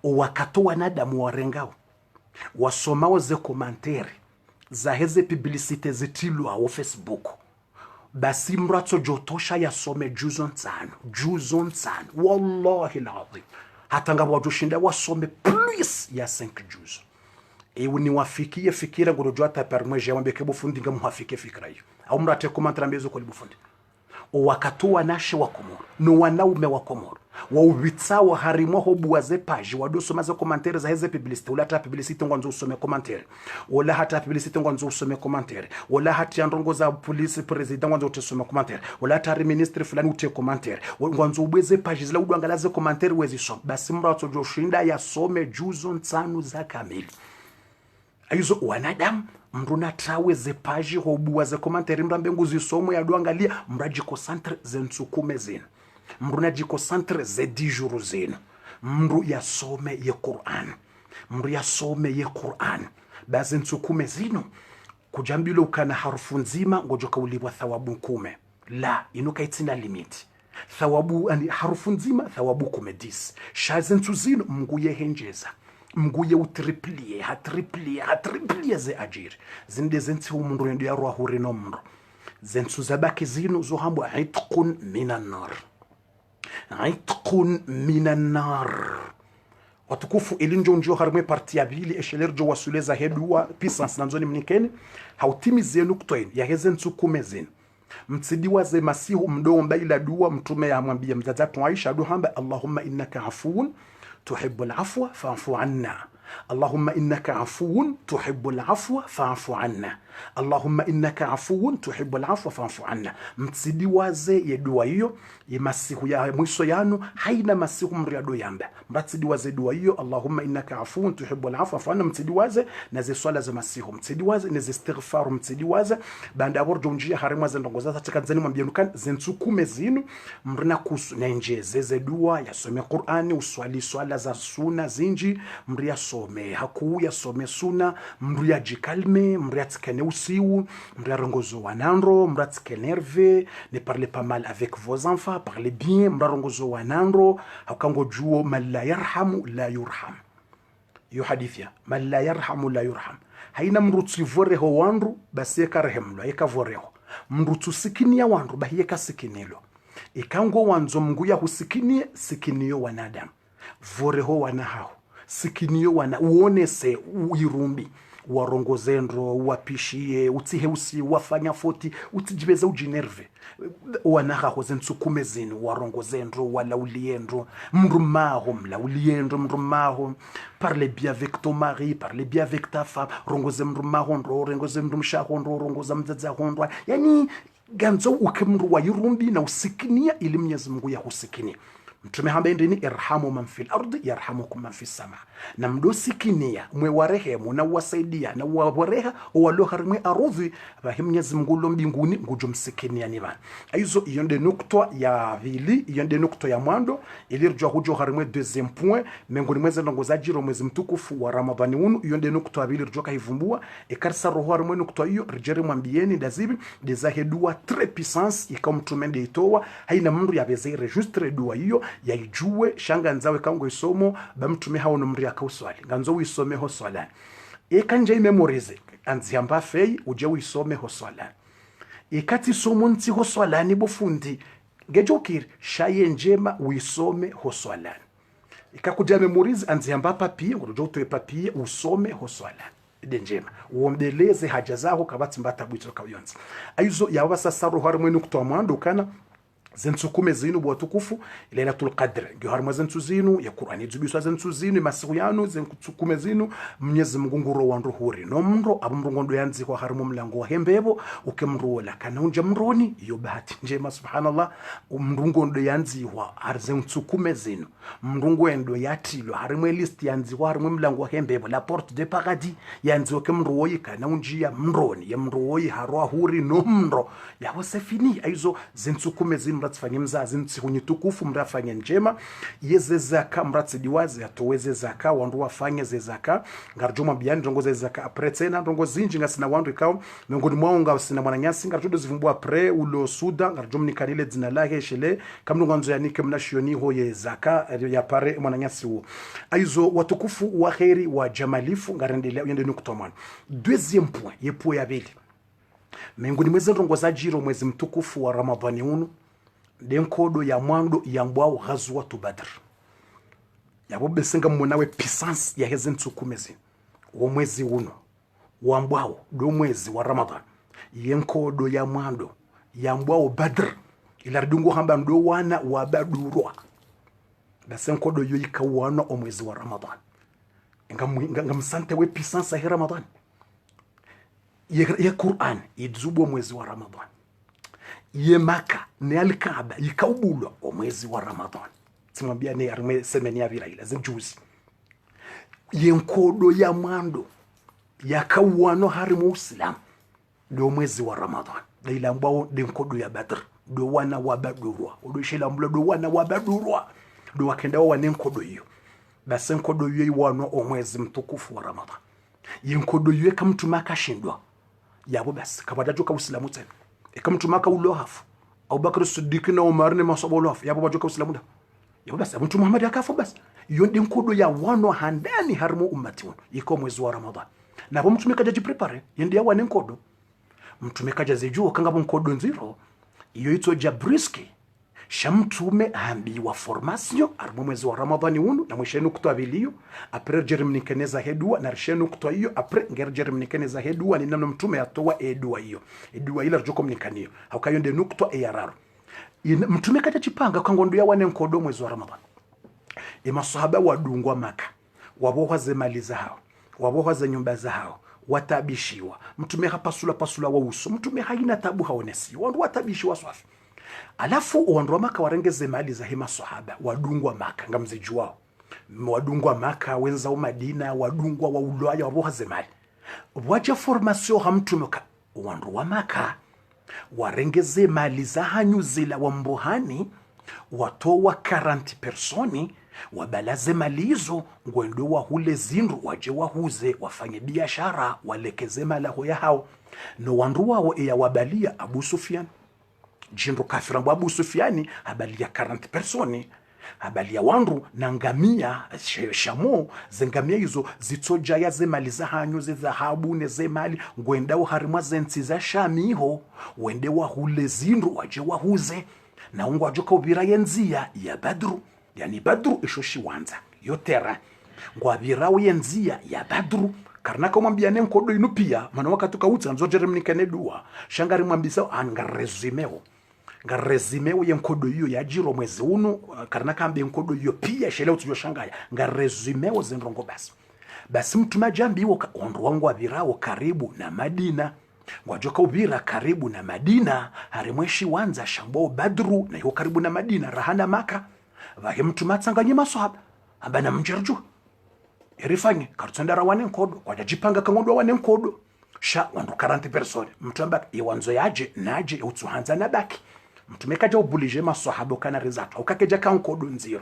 S1: wakato wanadamu warengao wasomao ze komanteri za heze publicite zitilwa wa Facebook basi mrato jotosha yasome juzo nsano wallahi alazim hata ngabo wajoshinda wasome plus ya 5 juzo. Et uni wafikie fikira kudojua tapelar mweja mwebe kebo fundi nga muhafike fikira hiyo au mrate komantera mbezo kweli bufundi wakatu wanashe wa Komoro no wanaume wa Komoro wawitsawa harimo hobu waze page wadoso maze komantere za heze publicite wala hata publicite ngwanzo usome komantere wala hata publicite ngwanzo usome komantere wala hata ndongo za police president ngwanzo utesome komantere wala hata ministre fulani ute komantere ngwanzo ubweze page zila udwangalaze komantere wezi so basi mrato joshinda yasome juzo nsanu za kamili. Aizo wanadamu mruna trawe ze page hobuwa ze komanteri mrambe nguzi somo ya duangalia mrajiko centre ze nsukume zinu mruna jiko centre ze dijuru zinu mru ya some ye Qur'an mru ya some ye Qur'an bazi nsukume zinu kujambilo ukana harufu nzima ngojoka ulibwa thawabu kume la inuka itina limiti thawabu ani harufu nzima thawabu kume 10 shazi nsuzinu mnguye henjeza mguye utriplie hatriplie ze ajiri zinde zensi umundu ndio ya roho rino mro zensu zabaki zinu zohambu itqun minan nar watukufu ilinjo njio harme parti ya bili eshelerjo wasuleza hedua puissance nanzoni mnikeni hautimize nuktoin ya hezensu kumezin mtsidiwa ze masihu mdomba ila dua mtume ya mwambia mtazatu Aisha duhamba Allahumma innaka afuun تحب العفو فاعف عنا اللهم إنك عفو تحب العفو فاعف عنا اللهم إنك عفو تحب العفو فاعف عنا mtsidi waze yedua hiyo yemasihu ya mwiso yanu haina masihu mriado yamba mtsidi waze dua hiyo Allahumma innaka afuun tuhibbu al-afwa fa'anna mtsidi waze naze swala za masihu mtsidi waze naze istighfar mtsidi waze banda aborjo njia harima za ndongoza takanzani mwambie nukan zensukume zinu mrina kusu na njeze dua yasome Qur'ani uswali swala za suna zinji mria some haku yasome suna mria jikalme mria tsikane usiu mria rongozo wanandro mria tikenerve ne parlez pas mal avec vos enfants parlez bien mria rongozo wanandro hakango juo man la yarhamu la yurham yo hadithia man la yarhamu la yurham haina mrutsi voreho wandu basi karehemlo ekavoreho mrutsu sikinia wandu bahiyeka sikinelo ikango wanzo mnguya husikinie sikinio wanadamu voreho wanahao sikinio wana uonese uirumbi warongozendro wapishie utiheusi wafanya foti utijibeza ujinerve wanaha hozensukume zinu warongozendro walauliendro mrumaho mlauliendro mrumaho parlez bien avec ton mari parlez bien avec ta femme rongoze mrumaho ndo rongoze mrumshaho ndo rongoza mzaza hondo yani ganzo ukemru wayirumbi na usikinia ili Mwenyezi Mungu yahusikinia mtume hambendeni irhamu man fil ardi yarhamukum man fis sama na mdosikinia mwe warehemu na wasaidia na wareha waloharimu arudhi bahim Mwenyezi Mungu lo mbinguni ngujumsikinia ni bana aizo iyonde nukto ya vili iyonde nukto ya mwando ilirjwa hujo harimu deuxième point mengoni mweze ndongozajiro mwezi mtukufu wa Ramadhani unu iyonde nukto ya vili rjoka hivumbua ekarsa roho harimu nukto hiyo rijeri mwambieni dazibi dezahedua très puissance ikamtumende itowa haina mndu ya bezere juste dua hiyo yaijue shanga nzawe kango isomo bamtume hao numri akauswali nganzo wisome ho swala ekanje memorize anziamba fei uje wisome ho swala ikati somo nti ho swala ni bufundi ngejokir shaye njema wisome ho swala ikakuja memorize anziamba papier urojo to papier usome ho swala denjema uomdeleze haja zako kabati mbata bwito kawyonza aizo yabasa saru harimo nukto amwando kana zentukume zinu bwatukufu Lailatul Qadr ndio harma zentu zinu ya Qur'ani zubiswa zentu zinu masiku yanu zentukume zinu Mwenyezi Mungu nguro wandu huri no mro abumrongondo yanzi kwa harmu mlango wa hembebo ukemrola kana unja mroni iyo bahati njema subhanallah mrungondo yanzi wa arzentukume zinu mrungondo yatilo harmu list yanzi wa harmu mlango wa hembebo la porte de paradis yanzi ukemroyi kana unjia mroni ya mroyi harwa huri no mro ya wasefini aizo zentukume zinu mratifanye mzazi ntsikunyi tukufu mrafanye njema yeze zaka mratidiwaze atoweze zaka wandu wafanye ze zaka ngarjuma biyani ndongo ze zaka apretena ndongo zinji ngasina wandu ikao miongoni mwao ngasina mwananyasi ngarjudo zivumbua pre ulo suda ngarjuma nikanile dzina lake shele kamnu nganzo yanike mnashioni ho ye zaka ya pare mwananyasi huo aizo watukufu wa kheri wa jamalifu ngarendelea yende nukutomana deuxième point yepo ya beli miongoni mwezi ndongo za jiro mwezi mtukufu wa Ramadhani unu denkodo ya mwando ya mbwao ghazwatu Badr yabo besenga munawe puissance ya hezen tsukumezi wo mwezi uno wa mbwao do mwezi wa Ramadhan yenkodo ya mwando ya mbwao Badr ila ridungo hamba ndo wana wa badurwa besenkodo yo ikawana o mwezi wa Ramadhan ngamsante we puissance ya Ramadhan ya Qur'an idzubo mwezi wa Ramadhan ye Maka ni Al-Kaaba yikaubulwa o mwezi wa Ramadhan simwambia ni arme semeni ya vira ila zinjuzi yenkodo ya mwando yakawano hari mu Islam do mwezi wa Ramadhan ila mbao denkodo ya Badr do wana wa badurwa do shela mblo do wana wa badurwa do wakenda wa nenkodo hiyo basi nkodo hiyo iwano o mwezi mtukufu wa Ramadhan yenkodo hiyo kamtu Maka shindwa yabo basi kabadajuka Uislamu tena ikamtu Maka ulohafu Abu Bakr Siddiq na Umar ni masabo ulohafu yabo bajuka Uislamu da yabo basi mtu Muhammad akafu basi iyo ndi nkodo ya wano handani harmu ummati wono iko mwezi wa Ramadhan na mtu mekaja jiprepare yendi ya wane nkodo mtu mekaja zijua kanga nkodo nziro iyo ito jabriski shamtume ambiwa formation armu mwezi wa Ramadhani unu na mwishenu kutoa vilio apre jerimnikeneza hedua na rishenu kutoa hiyo apre ngere jerimnikeneza hedua ni nano mtume atoa edua hiyo edua ila rjoko mnikanio haukayo nde nukutwa eyararu mtume kaja chipanga kangondo ya wane nkodo mwezi wa Ramadhani masahaba wadungwa Maka waboha ze mali zao waboha ze nyumba zao watabishiwa mtume pasula wa uso mtume haina tabu haonesi wandu watabishiwa swafi alafu wandu wa Maka warengeze mali za hima sahaba wadungwa Maka ngamzijuao wadungwa Maka wenza wa Madina wadungwa wa ulaya waboha ze mali waja formation hamtume wandu wa Maka warengeze mali za hanyuzila wa mbohani watowa 40 personi wabalaze malizo ngwendo wa hule zindu waje wahuze wafanye biashara walekeze malaho ya hao no wandu wao ya wabalia Abu Sufyan jindu kafira mbu Abu Sufyani habalia 40 personi habalia wandu na ngamia shamo zengamia hizo zitoja ya zemali za hanyo ze dhahabu ne zemali ngwenda wa harima zensi za shamiho wende wa hule zindu waje wahuze na ungu wajoka ubira yenzia ya Badru yani Badru ishoshi wanza yotera ngwabira yenzia ya Badru karnaka mwambia nenkodo inu pia mana wakati kautsa nzojere mnikane dua shangari mwambisa ngarezimeo yenkodo hiyo ya jiro mwezi unu karnaka ambe yenkodo hiyo pia sheleo tujo shangaya ngarezimeo zenrongo basi mtuma jambi wandu wangu wabirao karibu na Madina ngwajoka ubira karibu na Madina harimweshi wanza shambo Badru na hiyo karibu na Madina rahana Maka vahe mtu matsanganye maswahaba abana mjerju irifanye kartsandara wane nkodo wajajipanga kangodo wane nkodo sha wandu 40 persone mtu ambaka iwanzo yaje naje utsuhanza na baki mtu mekaja oblige maswahaba kana rizata ukakeja kankodo nziro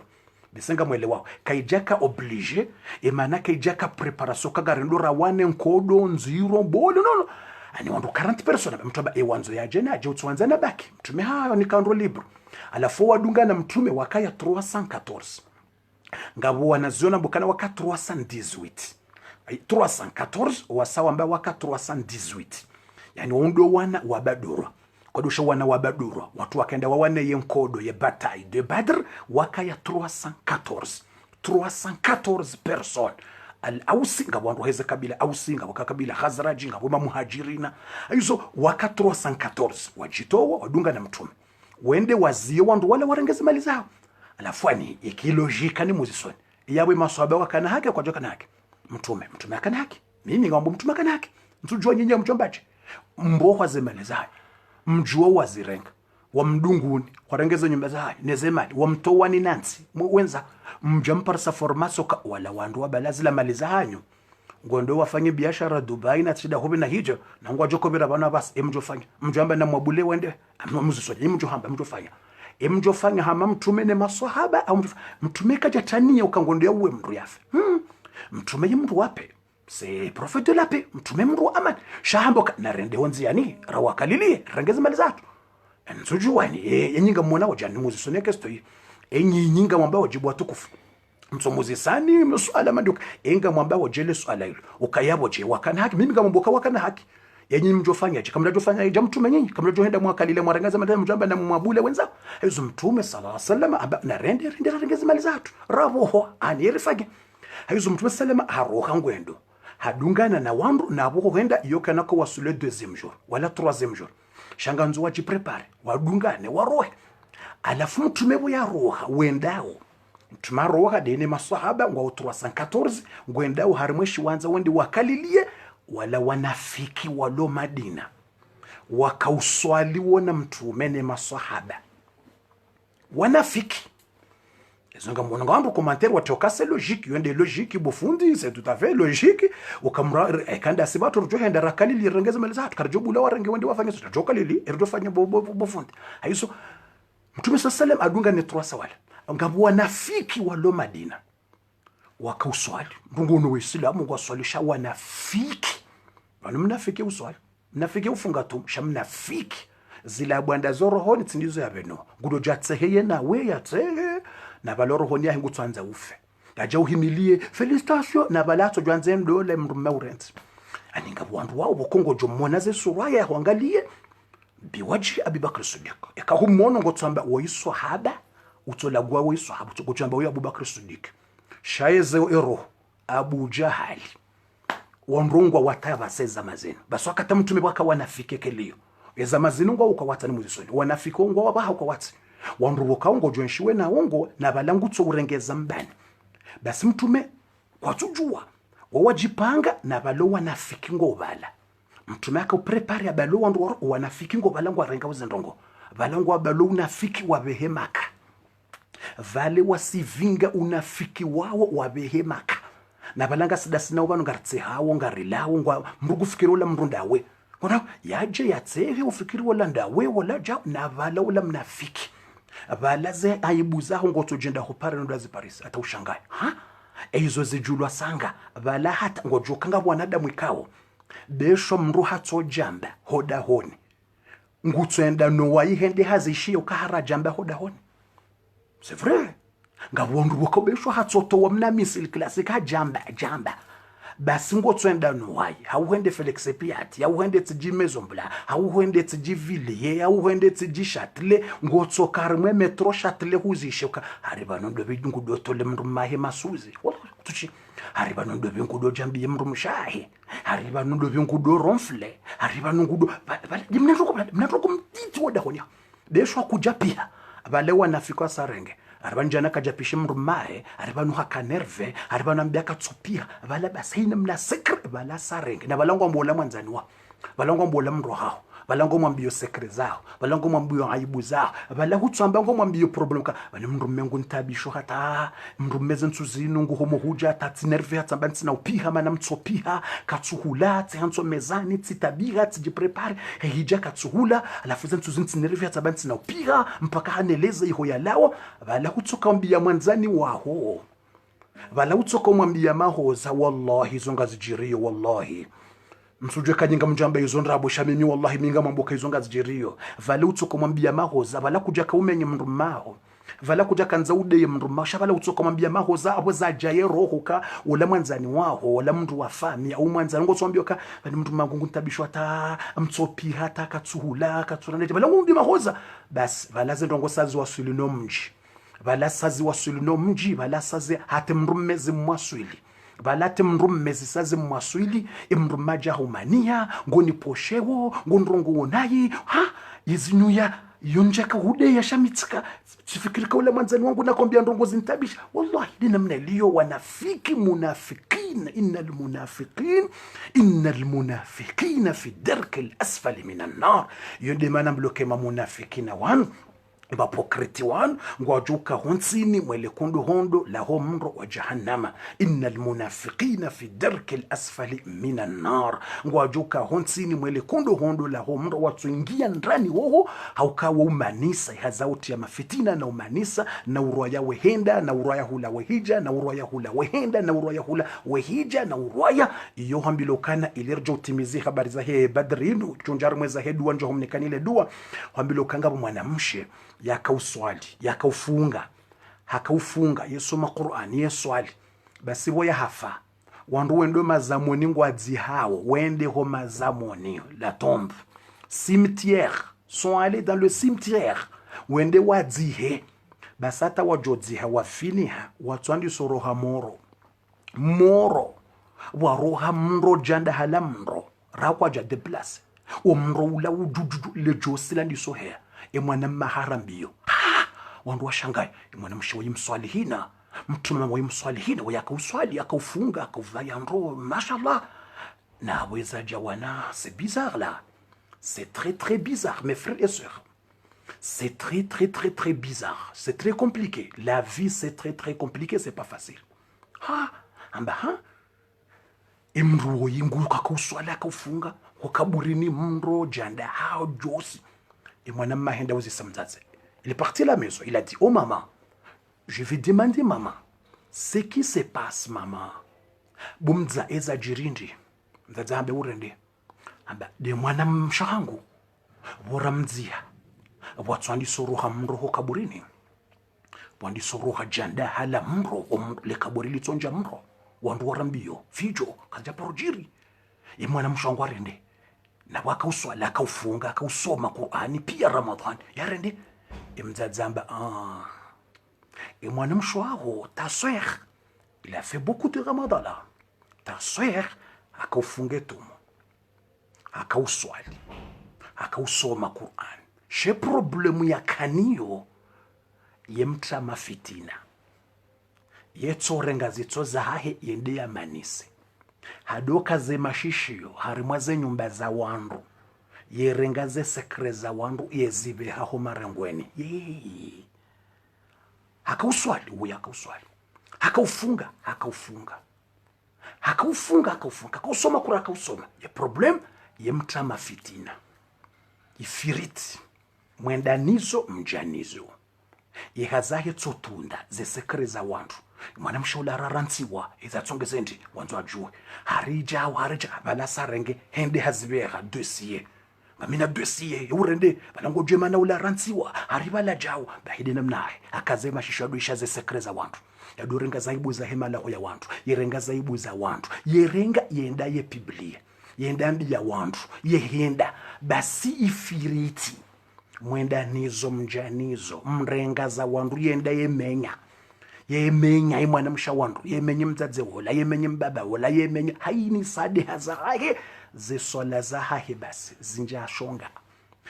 S1: bisenga mwele wao kaijaka oblige emana kaijaka preparation kagarendora wane nkodo nziro bolo no ani wandu 40 persone mtu ambaka iwanzo yaje naje utsuhanza na baki mtume hayo ni kandro libro alafu wadunga na mtume wakaya 314 ngabo wanaziona bukana waka 314 wasawa mba waka 318 yani wando wana wabadura kodosha wana wabadura watu wakaenda wawane yenkodo ye bataille de Badr wakaya 314 personnes al-Ausi ngabo wandu heze kabila Ausi ngabo kabila Khazraji ngabo muhajirina hizo waka 314 wajitoa wadunga na mtume wende wazie wandu wala warengeze mali zao alafu ani ikilojika ni muzisoni yawe maswahaba wakana haki kwa joka na haki mtume akana haki mimi ngambo mtume akana haki mtujua nyinyi mjombaje mbohwa zemali zao mjua wazirenga wa mdunguni warengeze nyumba zao nezemali wa mtowa ni nansi wenza mjamparsa formaso wala wandu wa balazi la mali zao ngondo wafanye biashara Dubai na tsida hobe na hijo na ngwa joko bira bana bas emjofanya mjamba na mwabule wende mzusoje emjohamba mjofanya emjofanya hama mtume ne maswahaba au mtume kaja tania ukangondo ya uwe mndu yafe mtume mndu wape se profete lape mtume mndu aman shahambo na rende honzi yani rawakalilie rengeze mali zatu nzujuwani yenyinga mwana wajani muzisoneke stoi nyinga mwamba wajibu watukufu msomuzi sani msuala maduka enga mwamba wajele swala hilo ukayabo je wakana haki mimi kama mboka wakana haki yenyi mjofanya je kama mnajofanya je mtume nyinyi kama mnajoenda mwakalile mwarangaza madama mjamba na mwabule wenzao hizo mtume sallallahu alaihi wasallam na rende rengeze mali zatu raboho anirifage hizo mtume sallallahu haroka ngwendo hadungana na wandu na abo henda yokana ko wasule deuxième jour wala troisième jour shanganzo waji prepare wadungane warohe alafu mtume bo ya roha wendao mtume roha dene maswahaba ngwa 314 ngwendao harimweshi wanza wendi wakalilie wala wanafiki walo Madina wakauswali wona mtume ne maswahaba wanafiki ezonga mwana ngambo commentaire watoka c'est logique yende logique bofundi c'est tout à fait logique ukamra kanda sibato rujohenda rakalili rengeza maliza tukarjobula warenge wende wafanye sote jokalili erdofanya bofundi haiso mtume sallam adunga ne 3 sawala ngabo wanafiki walo Madina wakauswali mbungu w'islamu ngwaswalisha wanafiki bana mnafiki uswali mnafiki ufunga tu shamnafiki zila bwanda zorohoni tsindizo yabeno ngudo jatseheye nawe yatsehe na balorohoni yahe ngutsanza ufe ngaje uhimilie felicitation na balatso jwanze ndole mrume urent aninga bwandu wao bokongo jo mona ze suraya wangalie biwaji Abubakar Siddiq ekahumono ngotsamba woyiswahaba utolagwa woyiswahaba utogotamba woy Abubakar Siddiq shayeze ero Abu Jahali wandrungwa watava seza mazeno baswakata mtume bwaka wanafike kelio eza mazino ngwa ukawatani muzisoni wanafiko ngwa wabaha ukawati wandrubuka ngo jonshiwe na wongo na balangutso urengeza mbani basi mtume kwatujua wawajipanga na balo wanafiki ngo bala mtume akaprepare abalo wandu wanafiki ngo bala ngo arenga uzendongo balango abalo unafiki wabehemaka vale wasivinga unafiki wao wabehemaka na balanga sidasina ubanu ngartse hawo ngarilawo ngwa mrugufikira ola mrundawe ngona yaje yatsehe ufikiri wala ndawe wala ja na vala wala mnafiki balaze ayibuzaho ngotojenda hopara ndozi Paris ataushangaya ha ezo zijulwa sanga bala hata ngojoka ngabwanadamu ikawo besho mru hatso jamba hoda honi ngutsenda no wayihende hazishie ukahara jamba hoda honi c'est vrai ngabondu bokobesho hatsoto wamna misil klasika jamba basi ngotsenda no wayi hauhende Felix Piati hauhende tjimezo mbla hauhende tjivili hauhende tjishatle ngotsoka rimwe metro shatle huzishoka haribano ndobe ngudotole mndu mahe masuzi tuchi haribano ndobe ngudo jambi mndu mshahi haribano ndobe ngudo ronfle haribano ngudo mnatoko mtiti woda honya besho kuja pia bale wanafika sarenge arbanjana kajapishe mrumae arbanu hakanerve arbanu ambiaka tsupia bala basina mna sekre bala sarenge na balango mbola mwanzani wa balango mbola mro hao balango mwambio sekre zao balango mwambio aibu zao bala hutsamba ngo mwambio problem ka bani mrumengu ntabisho hata mrumeze ntsuzino ngo homo huja tatsinerve hatsamba ntsina upiha mana mtsopiha katsuhula tsantso mezani tsitabira tsijiprepare hija katsuhula alafu ntsuzi ntsinerve hatsamba ntsina upiha mpaka haneleza iho yalawo bala hutsoka mbia mwanzani waho bala hutsoka mwambia mahoza wallahi zonga zijirio wallahi msujwe kanyinga mjamba izo ndrabo shamimi wallahi minga mamboka izo ngazijirio vale utsoka mwambia mahoza vala kuja kaumenye mndu maho vala kuja kanza ude mndu maho shabala utsoka mwambia mahoza abo za jaye rohuka ula mwanzani waho ula mndu wa fami au mwanzani ngotswambio ka bali mndu mangungu ntabishwa ta mtsopi hata katsuhula katsurane vala ngumbi mahoza bas vala zendongo sazi waswili no mji vala sazi waswili no mji vala sazi hate mndu mmezi mwaswili balate mrummezi saze mwaswili imrumaja humania ngoni poshewo ngondrongo wonayi ha izinuya yonjaka hude yashamitika sifikirika ule mwanzani wangu nakwambia ndongo zintabisha wallahi ni namna iliyo wanafiki munafikin innal munafiqina fi dark al-asfali minan nar yonde mana mlokema munafikina wanu bapokreti wanu ngwajuka honsini mwele kundu hondo la homro wa jahannama innal munafiqina fi dark al-asfali minan nar ngwajuka honsini mwele kundu hondo la homro watuingia ndani woho haukawa umanisa hazauti ya mafitina na umanisa na urwaya wehenda na urwaya hula wehija na urwaya hula wehenda na urwaya hula wehija na urwaya iyo hambilokana ilirjo utimizi habari za he badrinu chunjar mweza he dua njo homnekanile dua hambilokanga mwanamshe yakauswali yakaufunga hakaufunga yesoma Qur'an yeswali basi boya hafa wandu wendo mazamoni ngwadzi hawo wende ho mazamoni la tombe cimetière sont allés dans le cimetière wende wadzihe basata wajodziha wafiniha watwandi soroha moro waroha mro janda halamro rakwa jade place umro ula ujuju le josila ndisohe emwana maharambio wandu washangai emwana mshawi mswalihina mtume wa mswalihina wayakauswali akaufunga akauvaya ndro mashallah na weza jawana c'est bizarre là c'est très bizarre mes frères et sœurs c'est très bizarre c'est très compliqué la vie c'est très compliqué c'est pas facile imro yinguka kauswala akaufunga wakaburini mro janda hao josi et mon amant il est parti à la maison. Il a dit, oh maman, je vais demander maman, ce qui se passe maman. Bumza eza jirindi. Mzaza ambe urende. Amba de mwana mshangu. Waramzia. Watwandi soruha mroho kaburini. Wandi soruha janda hala mro. Le kaburili tonja mro. Wandu warambio. Fijo. Kaja porojiri. E mwana mshangu warende. Na wakauswala akaufunga akausoma Qur'ani pia Ramadhan yarende imzadzamba et mwana mshwao ta sœur il a fait beaucoup de Ramadan là ta sœur akaufunge tumo akauswali akausoma Qur'an she problemu ya kaniyo yemtra mafitina yetsorenga zitso zahe yende ya manisi hadoka ze mashishio harimwaze nyumba za wandu yerengaze sekre za wandu yezibe haho marengweni hakauswali uya hakauswali hakaufunga hakausoma kura hakausoma ye problem yemta mafitina ifiriti mwendanizo mjanizo yehazahe tsotunda ze sekre za wandu mwana mshola rarantsiwa izatsongeze ndi wanzo ajue harija bala sarenge hende hazibera dossier ngamina dossier urende balango jema na ula rantsiwa hariba la jawo bahide namnaye akazema shishado ishaze sekreza wantu yadurenga zaibu za hema la ya wantu yerenga zaibu za wantu yerenga yenda ye biblia yenda mbi ya wantu yehenda basi ifiriti mwenda nizo mjanizo mrenga za wantu yenda yemenya imwana mshawandu yemenye mdzadze wola yemenye mbaba wola yemenye haini sade hazahe zesola zahahe basi zinjashonga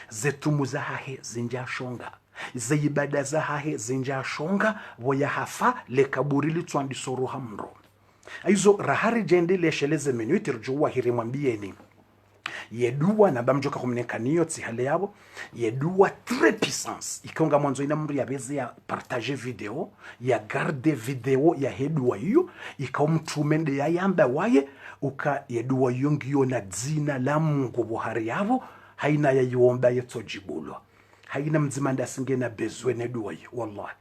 S1: zetumu zahahe zinjashonga zeibada zahahe zinjashonga voya hafa le kaburi litwandi soruha mro aizo rahari jende lesheleze minuti rjuwa hirimwambieni yedua na bamjoka kumnekaniyo tsihale yabo yedua très puissance ikonga mwanzo ina mru yabeze ya partager video ya garde video ya hedua hiyo ikamtumende ya yamba waye uka yedua yongiyo na dzina la Mungu buhari yabo haina ya yuomba yetojibulo haina mzimanda singena bezwene dua hiyo wallahi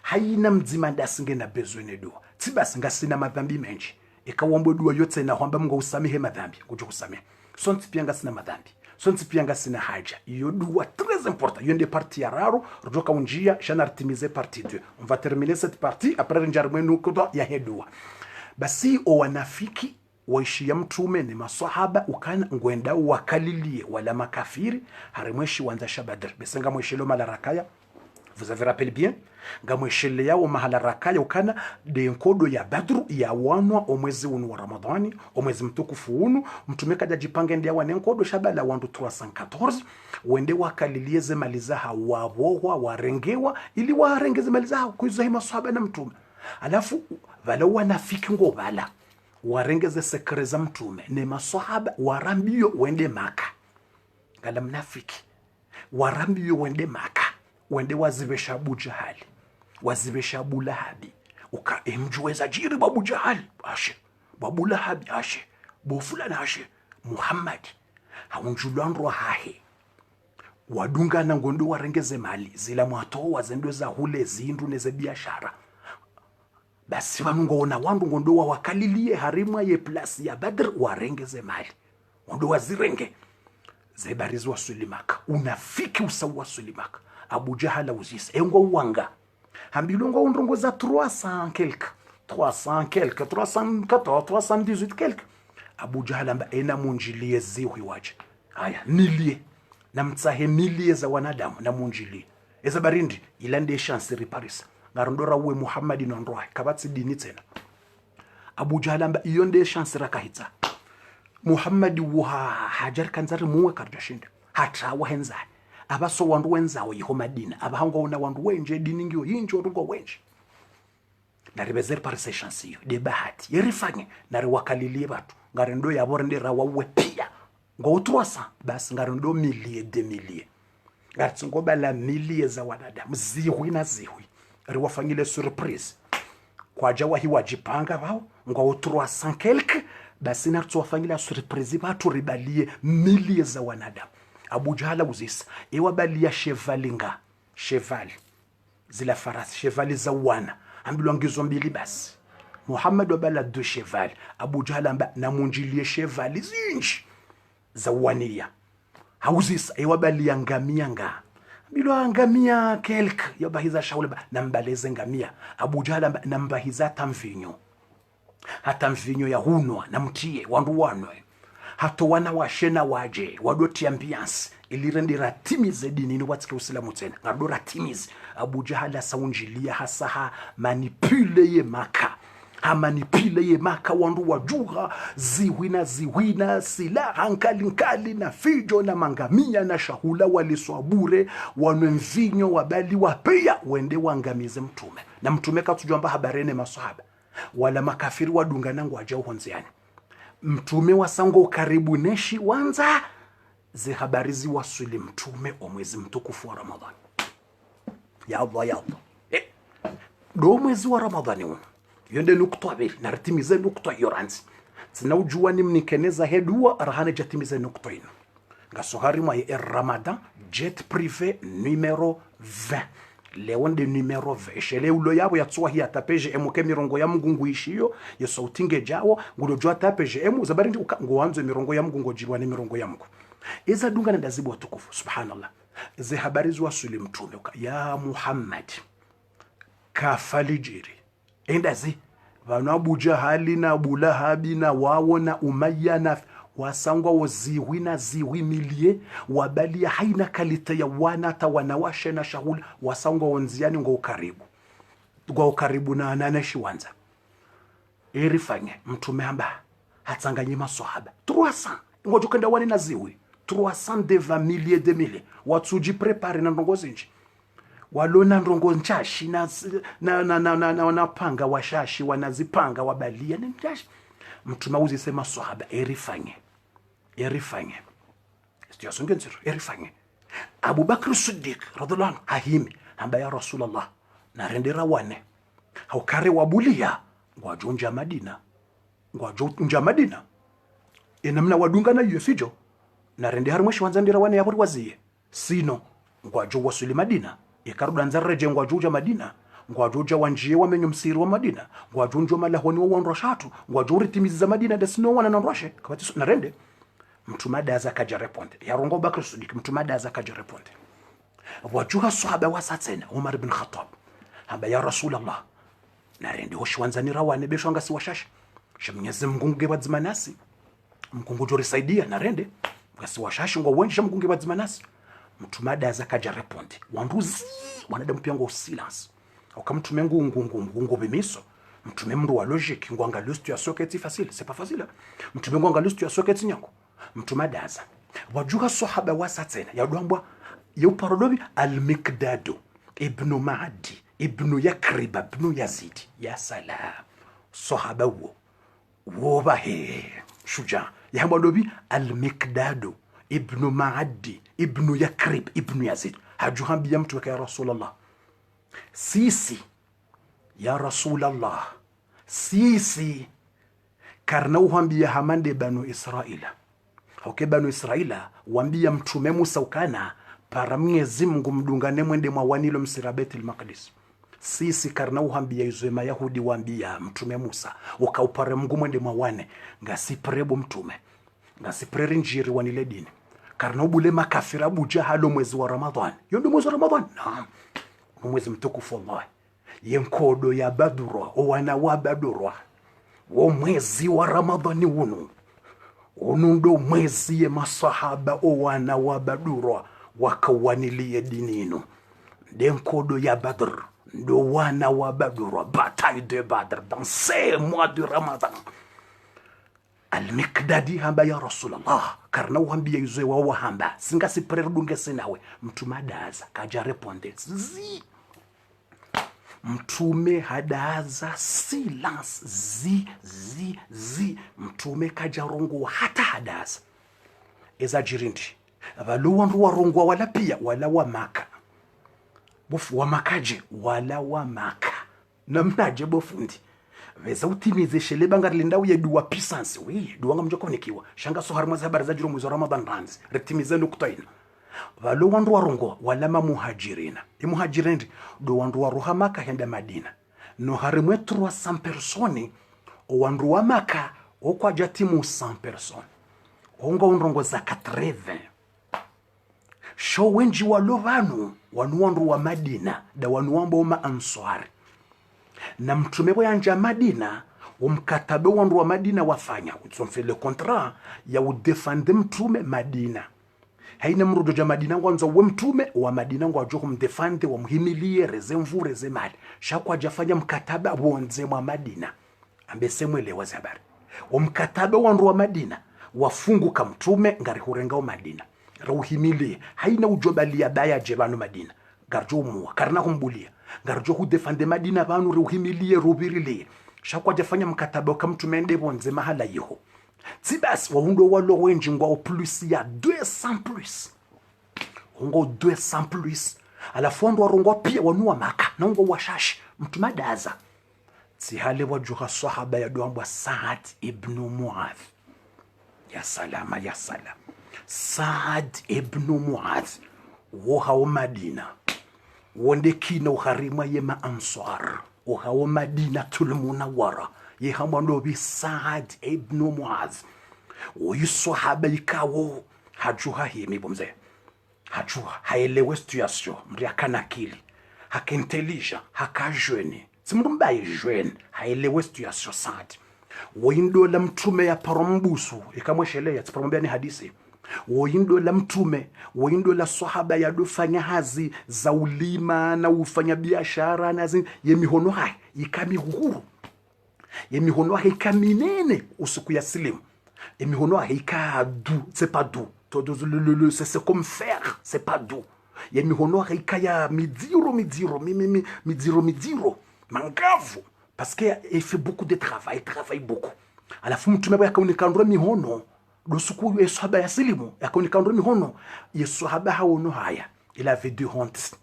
S1: haina mzimanda singena bezwene dua tibasi ngasina madhambi menji ikawombo dua yote na hamba Mungu usamehe madhambi kujo kusamehe sonti pianga sina madhambi sonti pianga sina haja iyo dua très important yonde partie raro rojoka unjia shana artimiser partie 2 on va terminer cette partie après njarmenu kudo ya hedua basi o wanafiki waishia mtume ni maswahaba ukana ngwenda wakalilie wala makafiri harimweshi wanza shabadr besenga mweshelo malarakaya Vous avez rappelé bien ngamweshele yao mahala rakaya ukana de nkodo ya Badru ya wanwa omwezi unu wa Ramadhani omwezi mtukufu unu mtume kaja jipanga ndia wane nkodo shabala wandu 314 wende wakalilieze malizaha wawohwa warengewa ili warengeze malizaha kuizo hima sahaba na mtume alafu vala wanafiki ngo vala warengeze sekre za mtume ne masahaba warambiyo wende Maka ngala mnafiki warambiyo wende Maka wende wazibesha Abu Jahali wazibesha Abu Lahabi ukaemjueza jiri Abu Jahali ashe Abu Lahabi ashe bofulana ashe Muhammad haunjulandro hahe wadunga na ngondo warengeze mali zila mwato wazendo za hule zindu neze biashara basi wanungoona wandu ngondo wakalilie harimwa ye plus ya Badr warengeze mali ngondo wazirenge zebarizi wa Sulimaka unafiki usawa Sulimaka Abu Jahala uzisa engo uwanga hambilongo undrongo za 300 quelque 314 318 quelque Abu Jahala mba ena munjilie ziwi waje haya nilie na mtsahe milie za wanadamu na munjilie eza barindi ilande chance reparisa ngarondora uwe Muhammad nondroa kabatsi dini tena Abu Jahala mba iyonde chance rakahitsa Muhammad wa hajar kanzari muwe kardashinde hata wahenza abaso wandu wenzawo yiho Madina abahango una wandu wenje dini ngyo yinjo rugo wenje naribezer par ces chances de bahati yerifanye nari wakalilie batu ngarendo yaborende rawawe pia ngo 300 basi ngarendo milliers de milliers ngatsingo bala milliers za wanadamu zihui na zihui ari wafanyile surprise kwa jawa hiwa jipanga bao ngo 300 quelque basi nartu wafanyile surprise batu ribalie milliers za wanadamu Abu Jahala uzisa ewa balia chevalinga cheval zila farasi chevali za wana ambilwa ngizo mbili basi Muhammad wabala 2 cheval Abu Jahala mba na munjilie chevali zinji za wania hauzisa ewa balia ngamia nga ambilwa ngamia kelk yobahiza shaule ba nambaleze ngamia Abu Jahala mba nambahiza tamvinyo hata mvinyo ya hunwa namtie wandu wanwe hato wana washena waje wadoti ambiance ilirendera timize dini ni watike usilamu tena ngadora timize Abu Jahala saunjilia hasaha manipule ye Maka ha manipule ye Maka wandu wajuha ziwina silaha nkali na fijo na mangamia na shahula waliswabure wanwe mvinyo wabali wapea wende wangamize mtume na mtume katujamba habarene masahaba wala makafiri wadungana ngwaja uhonziani mtume wasango karibu neshi wanza ze habarizi wasuli mtume omwezi mtukufu wa Ramadhani ya Allah do mwezi wa Ramadhani uno yonde nukta bili naritimize nukta yoranzi zina ujua ni mnikeneza hedua arahane jatimize nukta ino ngasohari mwa Ramadan jet privé numéro 20 Leonde numero 20 shele ulo yabo yatsuwa hiya tapeje emuke mirongo ya mgungu ishiyo yeso utinge jawo ngulo jwa tapeje emu zabarindi ngowanzo mirongo ya mgungu jibwa ni mirongo ya mgungu eza dunga na dazibu watukufu subhanallah ze habari zwa suli mtume ya Muhammad kafalijiri endazi vana Abu Jahali na Abu Lahabi na wawo na Umayya na wasangwa woziwina ziwi milie wabalia haina kalite ya wana ta wanawashe na shahula wasangwa wonziani ngo karibu na ananeshi wanza erifanye mtume amba hatsanganye maswahaba 300 ngo jukenda wani na ziwi 300 de milliers de milliers watsuji prepare na ndongo zinji walona ndongo nchashi na panga washashi wanazipanga wabalia ni nchashi mtume uzisema swahaba erifanye situation ngenziro erifanye Abu Bakr Siddiq radhiallahu anhu ahimi amba ya Rasulullah narendera wane haukare wabulia ngwajunja Madina enamna wadunga na yufijo narende harimweshi wanzandira wane yaburi waziye sino ngwajo wasuli Madina ikaruda nzarreje ngwajuja Madina ngwajuja wanjie wamenyo msiri wa Madina ngwajunjo malahoni wa wanroshatu ngwajuri timizi za Madina desino wana nanroshe kabati narende mtumada za kaja reponde ya rongo Bakr Siddiq mtumada za kaja reponde wajuha sahaba wasatsena Umar ibn Khattab hamba ya Rasulullah narende hoshwanzanira wane beshwanga si washashi shamnyeze mgunge badzimanasi mkungu jori saidia narende ngasi washashi ngo wenje mgunge badzimanasi mtume adaza kaja repondi wanduzi wanadamu pia ngo silence ukamtume ngungu bimiso mtume mndu wa logique ngo angalia situation keti facile c'est pas facile mtume ngo angalia situation keti nyako mtume adaza wajuga sahaba wasatena yadwambwa yuparodobi al-Miqdad ibn Ma'di ibn Yakrib ibn Yazid ya salam sahaba wo bahe shuja yamba dobi al-Miqdad ibn Ma'di ibn Yakrib ibn Yazid hajuhambia mtu ya Rasulullah sisi ya Rasulullah sisi karna uhambia hamande banu Israila hauke banu Israila wambia mtume Musa ukana para Mwenyezi Mungu mdungane mwende mwawanilo msirabeti al-Maqdis sisi karna uhambia izwe Mayahudi wambia mtume Musa ukaupare Mungu mwende mwawane ngasiprebo mtume ngasiprere njiri wanile dini karna ubule makafira buja halo mwezi wa Ramadhan yondo mwezi wa Ramadhan naam mwezi mtukufu Allah yenkodo ya Badura wana wa Badura wo mwezi wa Ramadhani unundo mwezi ya masahaba wana wa Badura wakawanilie dinino denkodo ya Badr ndo wana wa Badura bataille de Badr dans ces mois de Ramadan al-Miqdadi hamba ya Rasulullah karna uhambia yuzwe wa hamba singasi prerdunge sinawe mtumadaza kaja reponde mtume hadaza silence zi mtume kaja rongo hata hadaza eza jirindi valuwandu warongwa wala pia wala wa Maka bofu wa makaje wala wa Maka namnaje bofundi veza utimize shele bangar lindawu ya duwa puissance oui duwanga mjoko nikiwa shanga so harma za habari za jiro mwezi wa Ramadan ranzi retimize nukta ina valo wandu warongo wala muhajirina imuhajirindi do wandu waruha Maka henda Madina no harimwe 300 personnes o wandu wa Maka okwa jatimu 100 personnes onga unrongo za 80 sho wenji walovanu wanu wandu wa Madina da wanu wambo ma answari na mtume bo yanja Madina umkatabe wandu wa Madina wafanya utsomfe le contrat ya udefende mtume Madina haina mrudo ja Madina ngwanza we mtume wa Madina ngwajo kumdefende wa muhimilie rezemvu rezemali shakwa jafanya mkataba wonze mwa Madina ambesemwele wa zabari umkataba wandu wa Madina wafunguka mtume ngari hurenga wa Madina rauhimilie haina ujobalia baya jebanu Madina garjo muwa karna kumbulia garjo kudefende Madina banu rauhimilie rubirile shakwa jafanya mkataba wa mtume ende wonze mahala yiho tibas wahundo walo wenji ngwa plus ya 200 plus ngo 200 plus alafu ndo warongo pia wanua Maka na ngo washashi mtumadaza tihale wajuha sahaba ya doambwa Saad ibn Muadh ya salama ya salam Saad ibn Muadh wo hawo Madina wonde kina uharima yema ansar wo hawo Madina tulmunawara yehamwando bi Saad ibn Muadh uyu sahaba ikawo hajuha himi bomze hajuha haelewe situation mri akanakili hakintelija hakajweni simrumbaye jweni haelewe situation Saad woindo la mtume ya parombusu ikamweshelea tiparombe ni hadisi woindo la mtume woindo la sahaba ya dofanya hazi za ulima na ufanya biashara na yemihono hai ikamihuru yemihono hai kaminene usiku ya silimu yemihono hai ka du c'est pas doux c'est comme faire c'est pas doux yemihono hai ka ya midiro mangavu parce qu'il fait beaucoup de travail, il travaille beaucoup. À la fin, tu m'as dit qu'il y a mihono, le soukou est sahaba ya silimu, il y a mihono, il sahaba haono haya. Il avait de honte,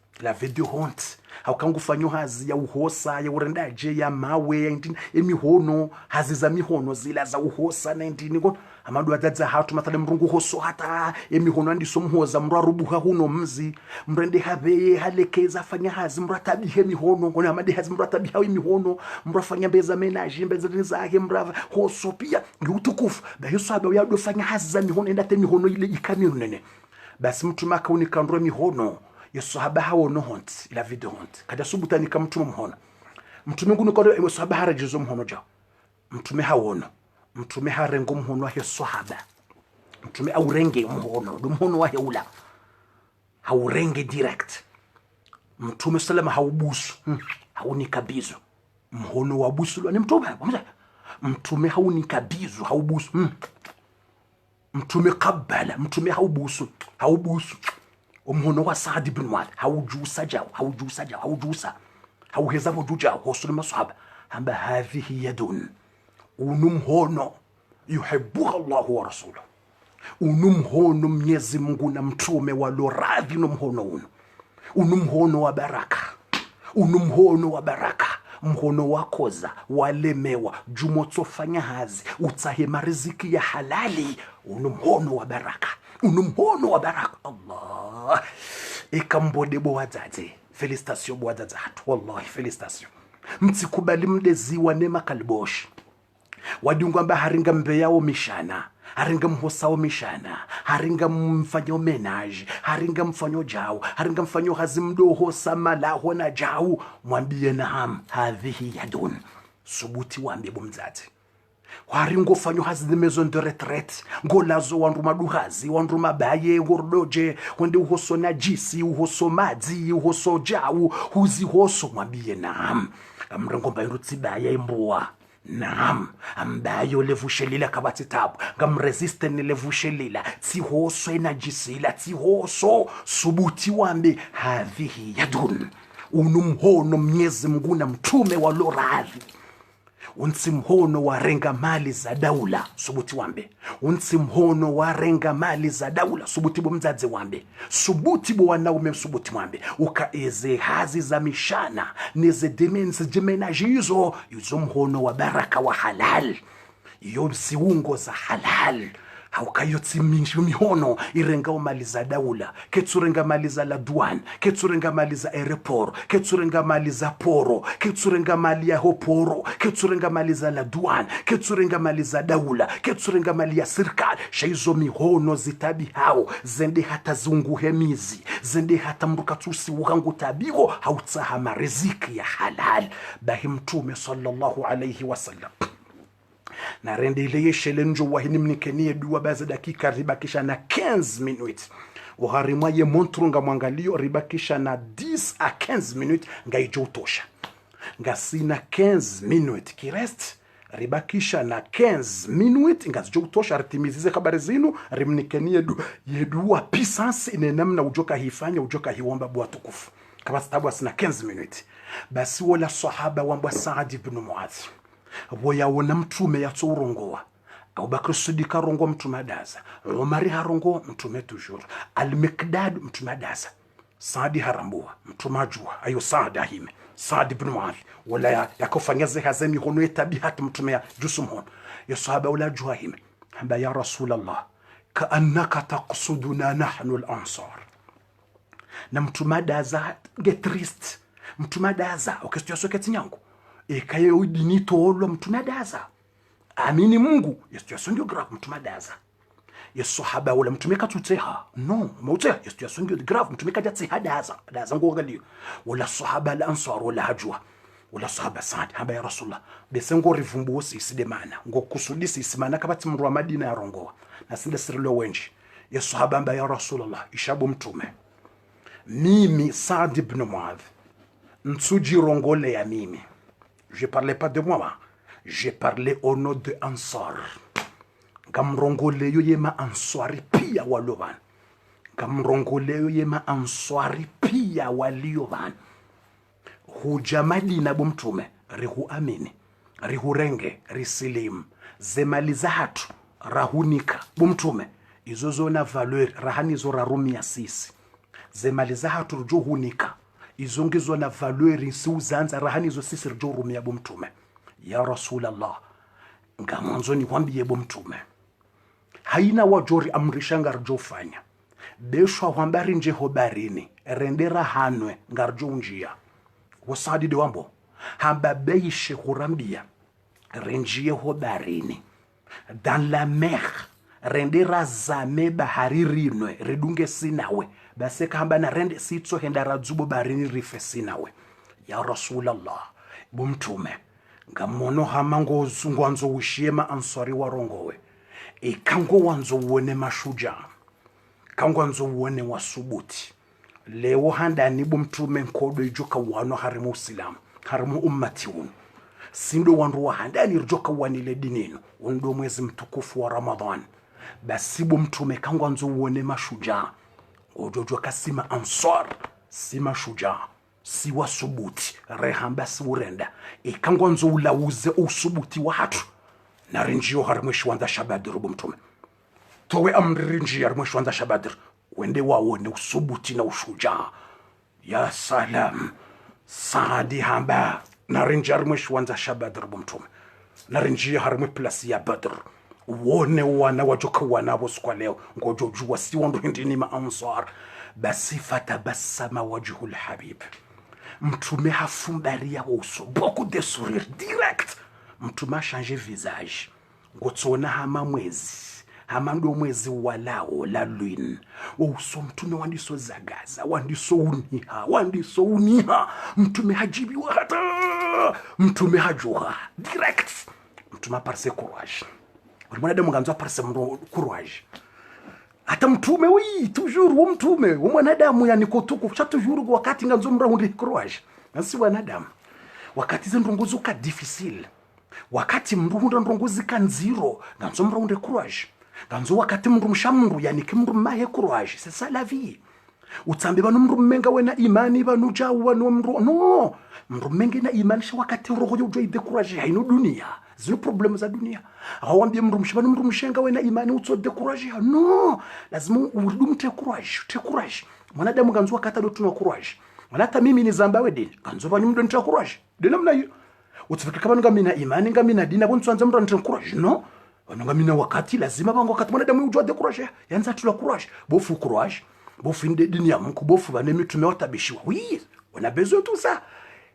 S1: Haukangu fanyo hazi ya uhosa, ya urendaje, ya mawe, ya intini, mihono, hazi za mihono zila za uhosa na intini. Amadu adaza hatu matale mrungu hoso hata, mihono andi somhoza, mra rubuha huno mzi, mrende habeye, halekeza fanya hazi, mra tabihe mihono, kone amade hazi mra tabiha mihono, mra fanya beza menaji, beza rizake, mra hoso pia, utukufu. Da yoso habewe ya fanya hazi za mihono, endate mihono ile ikamiru nene. Basi mtu maka unikandro mihono, yesahaba hawo no honte, il avait de honte. Kada subutani kama mtume mhono. Mtume ngunu kwa yesahaba harajizo mhono jao. Mtume hawono. Mtume harengo mhono wa yesahaba. Mtume aurenge mhono. Du mhono wa heula. haurenge direct. Mtume salama haubusu, haunikabizu. Mhono wa busu ni mtume. Mtume haunikabizu, haubusu. Mtume kabala, mtume haubusu. Mhono wa Saad ibn Muadh haujusa jao, hauheza mujujao hosuli masahaba. Hamba hadhihi yadun, unumhono yuhibbuha Allahu wa rasuluhu. Unumhono Mwenyezi Mungu na mtume waloradhi unumhono unumhono wa baraka, mhono wakoza walemewa jumotsofanya hazi utsahema riziki ya halali. Unumhono wa baraka, Allah ikambode bowadzaze felicitation bowadzaze hatu wallahi felicitation. Mtsikubali mdeziwa nema kalboshi wadungwa mba haringa mbeyao mishana, haringa mhosao mishana, haringa mfanyo menaji, haringa mfanyo jao, haringa mfanyo hazimdoho samalaho na jao. Mwambie naam, hadhihi yadun, subuti wambie bumzazi. Haringo fanyo hazi maison de retraite, ngolazo wandu maduhazi, wandu mabaye, ngordoje, wende uhoso najisi, uhoso madzi, uhoso jao, huzi hoso. Mwambie naam, amrengo mba irutibaye mbuwa. Naam, ambayo levushelila kabati tabu ngamresiste ni levushelila tihoso enajisila tihoso subuti wambe hadhihi yadun, unumhono Mwenyezi Mungu na mtume waloradhi. Unsimhono warenga mali za daula subuti wambe, unsimhono warenga mali za daula subuti bo mzazi wambe, subuti bo wanaume subuti wambe. Ukaeze hazi za mishana neze demenzi jimenajizo yuzo mhono wa baraka wa halal, iyo siungo za halal. Haukayotsi mihono irengao mali za daula, ketsurenga mali za la douane, ketsurenga mali za aeroport, ketsurenga mali za poro, ketsurenga mali ya hoporo, ketsurenga mali za la douane, ketsurenga mali za daula, ketsurenga mali ya serikali. Shaizo mihono zitabi hao zende hata zunguhemizi, zende hata mrukatusi uhangu tabigo hautsaha riziki ya halal. Bahi Mtume sallallahu alayhi wasallam na rende ile yeshele njo wahini mnikenie dua baza dakika ribakisha na 15 minutes. Uharimwa ye montrunga mwangalio ribakisha na 10 a 15 minutes nga ijo utosha. Nga sina 15 minutes kirest ribakisha na 15 minutes nga ijo utosha ritimizize habari zinu rimnikenie dua pisansi inenamna ujoka hifanya ujoka hiwomba bua tukufu. Kama sitabu sina 15 minutes. Basi wala sahaba wambwa Saad ibn Muadh woya wona mtume ya tsorongoa. Abubakar Siddiq arongo mtume adaza, Umar harongo mtume toujours, Al-Miqdad mtume adaza, Saadi harambua mtume ajua ayo Saada hime Saad ibn Muadh wala yakofanyeze hazemi hono etabihat mtume ya jusumhon ya sahaba wala jua hime hamba ya Rasulullah kaannaka taqsuduna nahnu al-ansar. Na mtume adaza get trist mtume adaza okestio soketi nyangu ekaye udini tolo mtume daza amini Mungu yesu ndio grave mtume daza yesu sahaba wala mtume katutseha no mauteha yesu ndio grave mtume kajatseha daza ngogalio wala sahaba la ansar wala hajwa wala sahaba Saad haba ya Rasulullah besengo rivumbusi isidemana ngokusudisi isimana kabati mru wa Madina ya rongoa na sinde sirilo wenji yesu sahaba haba ya Rasulullah ishabu mtume mimi Saad ibn Muadh nsuji rongole ya mimi. Je parlais pas de moi, je parlais au nom de Ansar. Gamrongole yo yema answari pia walovan. Gamrongole yo yema answari pia waliovan. Hujamali na bumtume, rihu amini, rihu renge, risilim, zemaliza hatu, rahunika, bumtume, izozo na valeur, rahani zo rarumia sisi. Zemaliza hatu rujuhunika. Izongizo na valeur isi uzanza rahani zo sisi rjoru ya bumtume. Ya Rasulallah, nga mwanzo ni wambiye bumtume. Haina wajori amrishanga rjofanya. Beshwa wambari nje hobarini, rendera hanwe nga rjonjia. Wasadi de wambo, hamba beishe hurambia, renjie hobarini. Dans la mer, rendera zame baharirinwe, redunge sinawe. Basi kamba na rende sitso henda radzubo barini rife sinawe. Ya Rasulallah, bumtume, ngamono hamango zungwanzo wishiema ansari warongowe. Kango wanzo uone mashuja, kango wanzo uone wasubuti, leo handani mtume nkodo ijoka wano harimu usilamu harimu ummati unu sindo wandu wa handani rijoka wanile dininu undo mwezi mtukufu wa Ramadhan basi mtume kangwa nzo uone mashujaa ojojo kasima ansar si mashujaa si wasubuti rehamba si urenda ikangwa nzo ulauze usubuti wa hatu na rinjio harimweshi wanda shabadir mtume towe amri rinjio harimweshi wanda shabadir wende waone usubuti na ushujaa ya salam saadi hamba na rinjio harimweshi wanda shabadir mtume na rinjio harimwe plasi ya badr uone wana wajoka wanabo sikwa leo ngojojua si wandu hindini maansar basi fatabasama wajhul habib mtume hafumbaria uso beaucoup de sourire direct mtume a changé visage ngotsona hama ndo mwezi walao la lune uso mtume wandiso zagaza wandiso uniha mtume hajibiwa hata mtume hajuha direct mtume parse courage mwanadamu nganzo parse courage hata mtume toujours wo mtume wo mwanadamu yani kotuku cha toujours wakati nganzo mraundi courage nasi wanadamu wakati zindunguzo ka difficile wakati mrunda ndunguzi kan zero nganzo mraundi courage nganzo wakati mndu mshamndu yani kimndu mahe courage c'est ça la vie utsambe banu mndu mmenga wena imani banu jawu banu mndu no mndu mmenga na imani shi wakati roho yo de courage haino dunia zino problemu za dunia awambie mndu mshibanu mndu mshenga wena imani utso de courage no lazima udumte courage mwanadamu nganzo wakati ndo tuna courage hata mimi ni zamba wedi nganzo bani mndu nta courage de namna hiyo utafika kama ngamina imani ngamina dina bonso anza mndu nta courage no wanangamina wakati lazima bango wakati mwanadamu ujua de courage yanza tula courage bofu courage bofu inde dini ya Mungu bofu banemi tumewatabishiwa oui on a besoin tout ça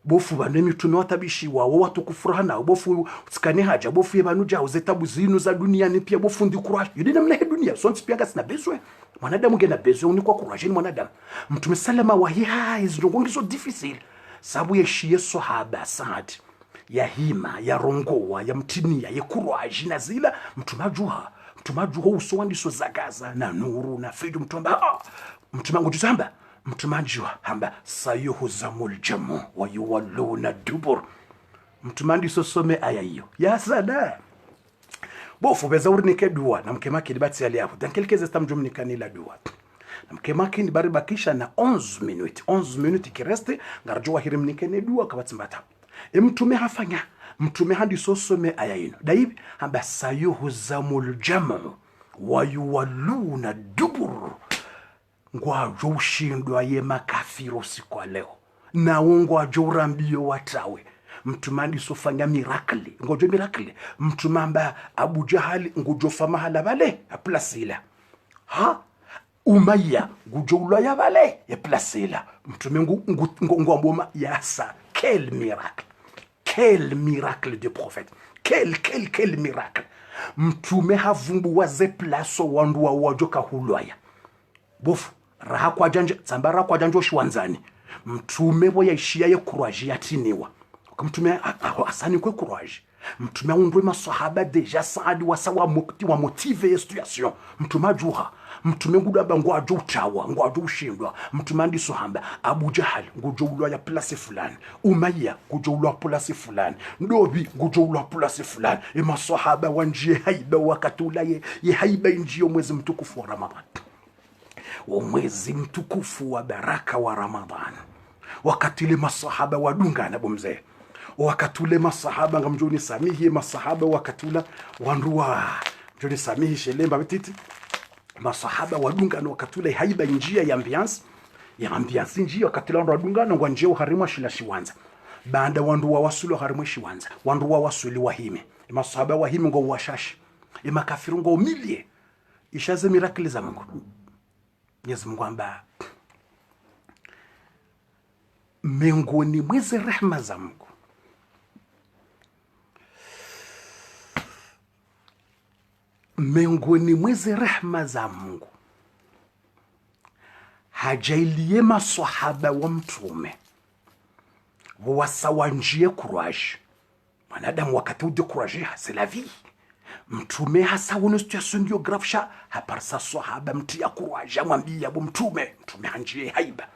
S1: bofu banemi tumewatabishiwa watu kufurahana bofu tsikane haja bofu yebanu jao zetabu zinu za dunia ni pia bofu ndi courage yudina mna he dunia so ntipianga sina besoin mwanadamu ngena besoin ni kwa courage ni mwanadamu mtume salama wa hizo ngongizo difficile sababu yeshie sahaba Saad ya hima ya rongoa ya mtinia ya courage na zila mtumajuha uso wandiso zagaza na nuru na fidu mtumangu juzamba mtumanjua hamba sayuhuzamul jamu wa yuwalluna dubur mtumandi sosome aya hiyo ya sada bofu beza urnike dua na mkemaki dibati ali hapo dankelekeze stamjumnikani la dua na mkemaki ni bari bakisha na 11 minutes kireste ngarjua hirimnike ne dua kabatsimbata mtume hafanya mtume hadi sosome aya ino daibi hamba sayuhuzamul jamu wa yuwalluna dubur ngwajo ushindwa ye makafiro siku leo na ngwajo urambio watawe mtumandi sofanya miracle ngojo miracle mtumamba Abu Jahali ngojo famahala bale ya plasila ha Umayya ngojo ulo ya bale ya plasila mtume ngwamboma yasa quel miracle de prophète quel miracle mtume havumbu waze plaso wandu wa wajoka hulwaya bofu raha kwa janja tsambara kwa janjo shwanzani mtume bo yaishia ye courage yatiniwa mtume asani kwa courage mtume undwe masahaba deja Saadi wasawa mukti wa motive situation mtume ajuha mtume ngudaba ngwajo utawa ngwajo ushindwa mtume andi sohamba Abu Jahal ngojo ulwa ya place fulani Umayya ngojo ulwa place fulani Ndobi ngojo ulwa place fulani masahaba wanjie haiba wakatula ye haiba njio mwezi mtukufu wa Ramadhan mwezi mtukufu wa baraka wa Ramadhan wakati ile masahaba wadungana bomzee wakatule masahaba ngamjoni samihi masahaba wakatula wandua njoni samihi shelemba bititi masahaba wadungana wakatula haiba njia ya ambiance njia wakatula wadungana ngwa njia uharimwa shiwanza baada wandua wasulo harimwa shiwanza wandua wasuli wahime masahaba wahime ngo washashi makafiru ngo milie ishaze miracle za Mungu Mwenyezi Mungu amba miongoni mwezi rehema za Mungu miongoni mwezi rehema za Mungu hajailie maswahaba wa mtume wasawanjie courage mwanadamu wakati ude courage c'est la vie mtume hasa una situation geographique haparsa sahaba mtia courage amwambia bo mtume hanjie haiba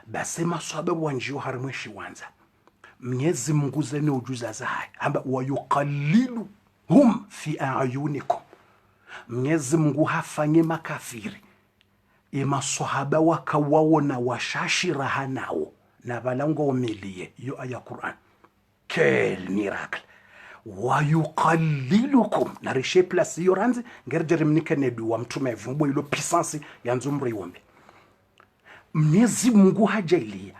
S1: basi maswahaba wanjio harimweshi wanza Mwenyezi Mungu zeni ujuza zahay hamba wayuqallilu hum fi ayunikum. Mwenyezi Mungu hafanye makafiri maswahaba wakawaona washashiraha nao na balango omilie yo aya Qur'an. Quel miracle! Wayuqallilukum na rishe plus yoranzi ngerjeri mnikene duwa mtume vumbo ilo puissance ya nzumri wombe. Mwenyezi Mungu hajailia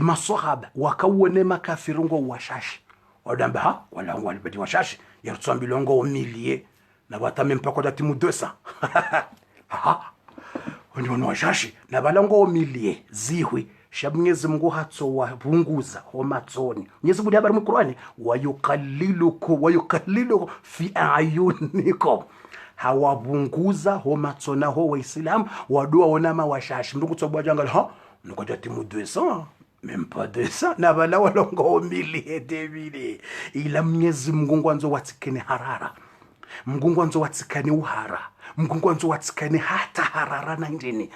S1: maswahaba wakawone makafiri ngo washashi wadamba ha wala walibadi washashi yarutsambilongo omilie na batame mpako dati mu 200 ha ndio washashi na balango omilie zihwi shabnyezi Mungu hatso wabunguza homatsoni. Mwenyezi Mungu habari mu Qur'ani wayuqallilukum fi ayunikum, hawabunguza homatsona ho waislamu wadua onama washashi ndugu tsobwa jangal ha nuko timu 200 même pas 200 na bala walongo omilie debile ila Mwenyezi Mungu ngwanzo watikene harara, Mungu ngwanzo watikane uhara, Mungu ngwanzo watikane hata harara na ndini.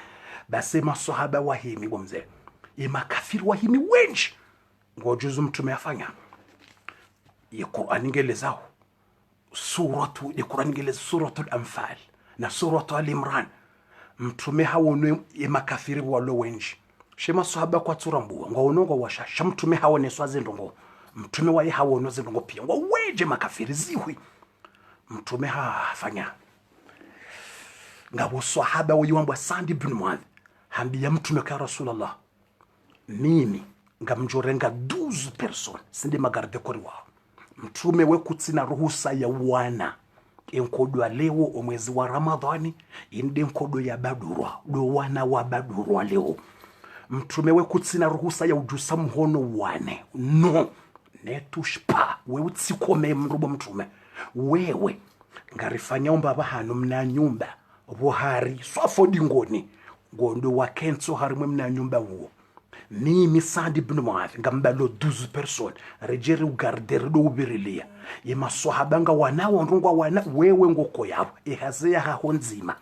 S1: Basi maswahaba wahimi bomze makafiri wahimi wenji ngojuzu mtume afanya Qur'an ingelezao Qur'an ingeleza suratul Anfal na suratul Al-Imran. Mtume hawone makafiri walo wenji shema sahaba kwa turambuwa ngawonongo washasha mtume hawone swaze ndongo mtume waye hawono zindongo pia weje makafiri zihwi mtume hafanya ngabo sahaba wayuambwa Sa'd ibn Mu'adh hambia mtume ka Rasulullah mimi ngamjorenga 12 personnes sinde magarde koriwa mtume we kutsina ruhusa ya wana enkodo leo omwezi wa Ramadhani inde enkodo ya badurwa do wana wa badurwa leo mtume we kutsina ruhusa ya ujusa mhono wane no netushpa we utsikome mrubo mtume wewe ngarifanya umbaba hano mna nyumba buhari swafodi ngoni ngondo wa kenso harimwe mna nyumba huo mimi Sa'd ibn Mu'adh ngambalo 12 personnes rejeri ugarder do ubirilia maswahaba nga wanao ndungwa wana wewe ngoko yabo ihazeya hahonzima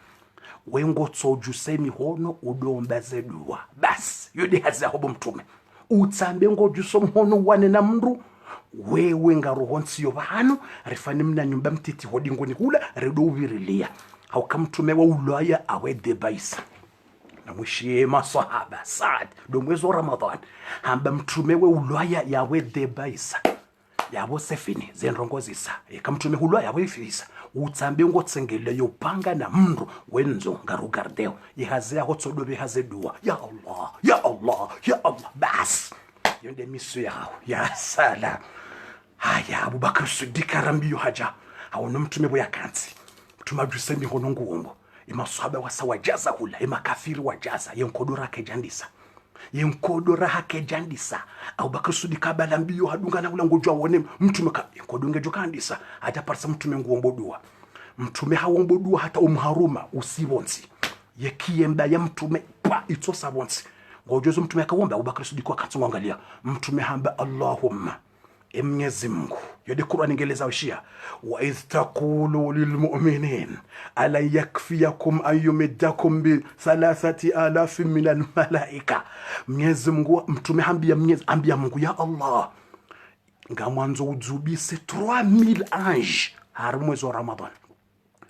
S1: wengo tsojusemi hono udomba zedua bas yodi haza hobo mtume utsambe ngojuso mhono wane na mndu wewe ngaruhonsi yo bahano rifani mna nyumba mtiti hodi ngoni kula redo ubirilia haukamtume wa ulaya awede baisa na mwishiye maswahaba Sa'd do mwezi wa Ramadhan hamba mtume we ulaya yawe debaisa yabo sefini zenrongozisa kamtume ulaya yawe fisa utsambe ngotsengele yo panga na mndu wenzo ngarugardeo ihazea hotsodobe hazedua ya Allah ya Allah ya Allah bas yonde misu yao ya sala haya Abubakar Siddiq rambiyo haja hawono mtume bo yakanzi tumajusemi hono nguombo maswahaba wasawajaza hula makafiri wajaza yenkodora hake jandisa Abubakar Siddiq abalambiyo hadunga na ula ngojwa wone mtume ka yenkodunge jokandisa hata parsa mtume nguombodua mtume hawombodua hata umharuma usibonzi yekiyemba ya mtume pa itsosa bonzi ngojozo mtume akawomba Abubakar Siddiq akatsongalia mtume hamba Allahumma Mwenyezi Mungu yodi Qur'an ingeleza washia wa idh taqulu lilmu'minin ala yakfiyakum ayyumidakum bi 3000 min almalaika. Mwenyezi Mungu mtume ambia Mungu ya Allah ngamwanzo uzubise 3000 ange har mwezi wa Ramadhan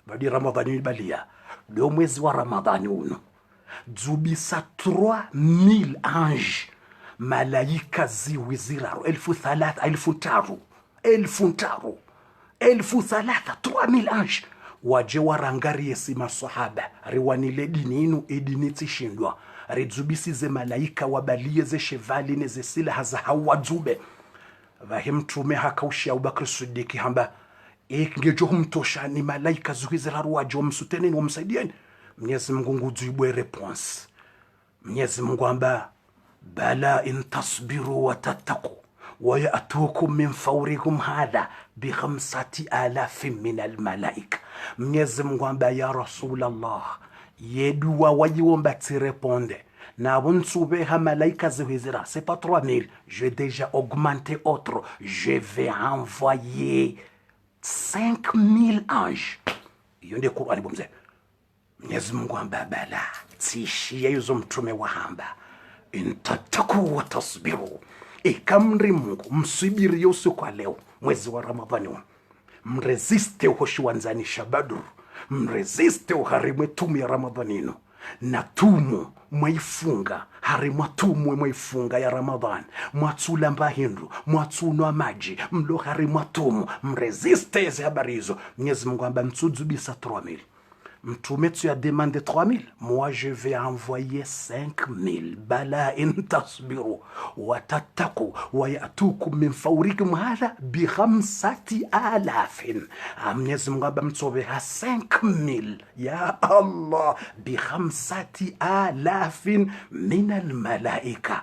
S1: badi Ramadhani balia do mwezi wa Ramadhani uno zubisa 3000 ange malaika ziwiziraro 3000 3000 ange waje warangari yesi maswahaba riwanile dininu ediniti shindwa rizubisize malaika wabalie ze chevali neze silaha za hawadzube vahimtume hakaushi Abubakar Siddiq hamba ngejo humtosha ni malaika zuwiziraro waje wamsuteni ni wamsaidieni. Mwenyezi Mungu ngujibwe response Mwenyezi Mungu hamba bala in tasbiru wa tattaqu wa ya'tukum min fawrikum hadha bi 5000 min almalaika. Mwenyezi Mungu amba ya Rasulullah yedua wajiomba tireponde na bonsoube ha malaika zihizira c'est pas 3000 j'ai déjà augmenté autre je vais envoyer 5000 anges. Yonde Qur'ani bomze Mwenyezi Mungu amba bala tishia yuzo mtume wa hamba intataku wa tasbiru, ikamri Mungu msubiri usiku wa leo mwezi wa Ramadhani, mresiste uhoshiwanzanisha Badru, mresiste uharimwe tumu ya Ramadhanino na tumu mwaifunga harimwa tumu mwaifunga ya Ramadhan, mwatula mbahindu, mwatsunwa maji, mlo harimwa tumu, mresiste ezi habari hizo. Mwenyezi Mungu amba mtsuzubisa 3000. Mtume tu a demandé 3000. Moi, je vais envoyer 5000. Bala in tasbiru. Watataku. Wayatukum min fawrikum hala bi khamsati alafin. Mwenyezi Mungu aba mtsobe ha 5000. Ya Allah. Bi khamsati alafin minal malaika.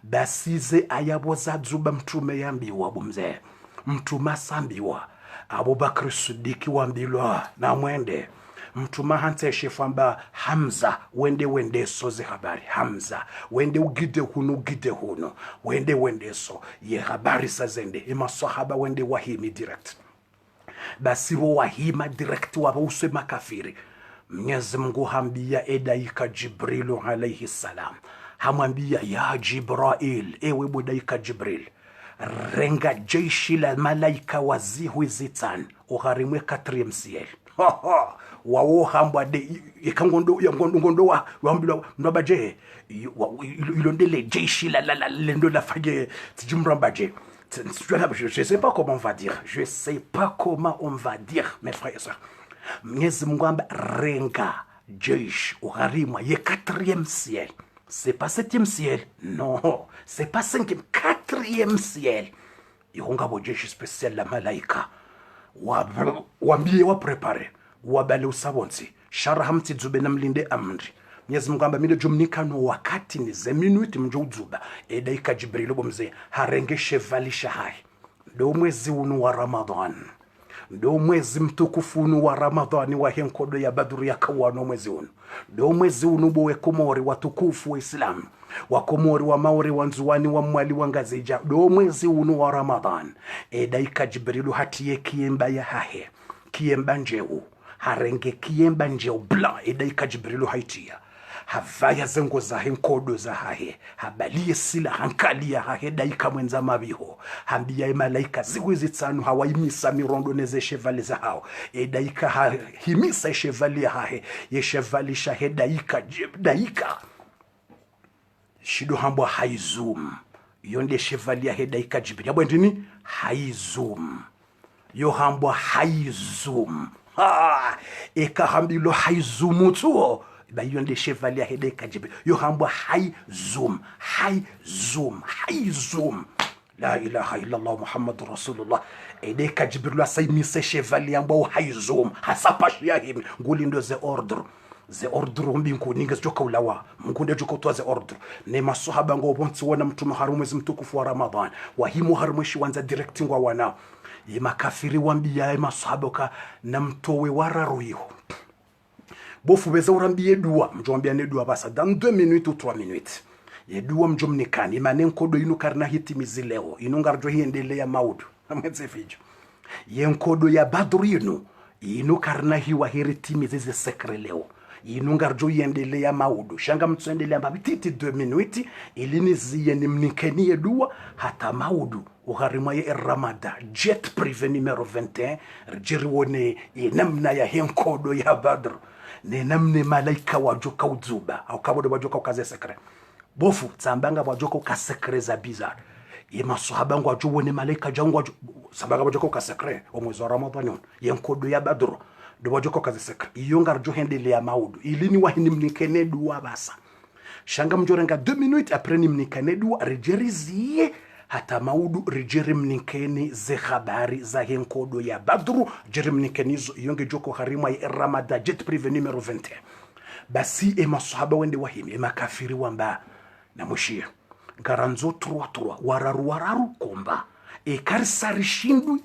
S1: Basize ayaboza dzuba mtume yambiwa bumze. Mtume sambiwa. Abubakar Siddiq wambilwa na mwende. Mtuma hante shefamba Hamza wende soze habari. Hamza wende ugide huno wende so ye habari sazende ima sahaba wende wahimi direct. Basi wahima direct waba usema kafiri. Mwenyezi Mungu hambia edaika Jibrilu alayhi salam, hamwambia ya Jibrail, ewe budaika Jibril, renga jeshi la malaika wazihu zitan uharimwe 4e ciel. Wawo hambwa de ikangondo ya ngondo wa wambilo ndobaje ilondele jeshi la lendo la fage tjumrambaje. Je sais pas comment on va dire. Je sais pas comment on va dire, mes frères et sœurs. Mwenyezi Mungu amba renga jeshi uharimwa ye 4e ciel. C'est pas 7e ciel. Non, c'est pas 5e, 4e ciel. Ihonga bo jeshi spécial la malaika. Wambie wa prepare. Wabale usabonsi sharahamti dzube na mlinde amri. Mwenyezi Mungu amba mile jumnikano wakati ni ze minuti mjo udzuba edaika Jibril bomze harenge chevalisha hai. Ndo mwezi unu wa Ramadhan, ndo mwezi mtukufu unu wa Ramadhani wa henkodo ya Badru ya kawano mwezi unu. Ndo mwezi unu bowe komori watukufu wa Islam, wa komori wa maori wanzuwani wa mwali wa ngazija. Ndo mwezi unu wa Ramadhan edaika Jibril hatiye kiemba ya hahe, kiemba njeu harenge kiemba njeo bla edaika Jibrilu haitia havaya zengo za henkodo za hahe, habalie sila hankalia hahe daika mwenza mabiho, hambia malaika ziwizi tsanu hawaimisa mirondo neze chevali za hao edaika himisa chevali hahe ye chevali shahe daika shido hambwa haizum yonde chevali ya daika Jibril yabwe ndini haizum yo hambwa haizum. Eka hambilo haizumu tuo ba yonde chevalier hedeka Jibril yo hambwa haizum la ilaha illallah Muhammadur Rasulullah edeka Jibril asaimise chevalier ambao haizum hasapashi ya himi nguli ndo ze ordre mbingu ninga joka ulawa mkunde joka toa ze ordre ne masahaba ngo bonti wana mtume harumwezi mtukufu wa Ramadhan wahimu harumweshi wanza directing wa wana makafiri wambia masahaba na mtowe wararuiho bofu beza urambie dua mjoambia ne dua basa dans 2 minutes ou 3 minutes ye dua mjomnikani imane nkodo inu karna hitimizi leo inu ngarjo hiendelea maudu amweze fijo ye nkodo ya Badru inu karna hiwa hiritimizi ze sekre leo inu ngarjo hiendelea maudu shanga mtsuendelea mbabititi 2 minutes ilini ziye ni mnikeni dua hata maudu uharimwa ye Ramada jet privé numero 21 rjiriwone namna ya henkodo ya Badr ne namne malaika wajoka udzuba au kabodo wajoka ukaze sekre bofu tsambanga wajoka ukasekre za bizarre ye masahaba ngo wajone malaika jango sambanga wajoka ukasekre omwezi wa Ramadhani ye henkodo ya Badr do wajoka ukaze sekre iyo ngarjo hendele ya maudu ilini wahini mnikene dua basa shanga mjorenga 2 minutes après ni mnikene dua rjerizie hata maudu rijerim ninkeni ze habari za henkodo ya Badru jerim ninkenizo yonge joko harima ya Ramada jet privé numero 21 basi masahaba wende wahimi makafiri wamba na mushia garanzo turwa wararu komba karisari shindu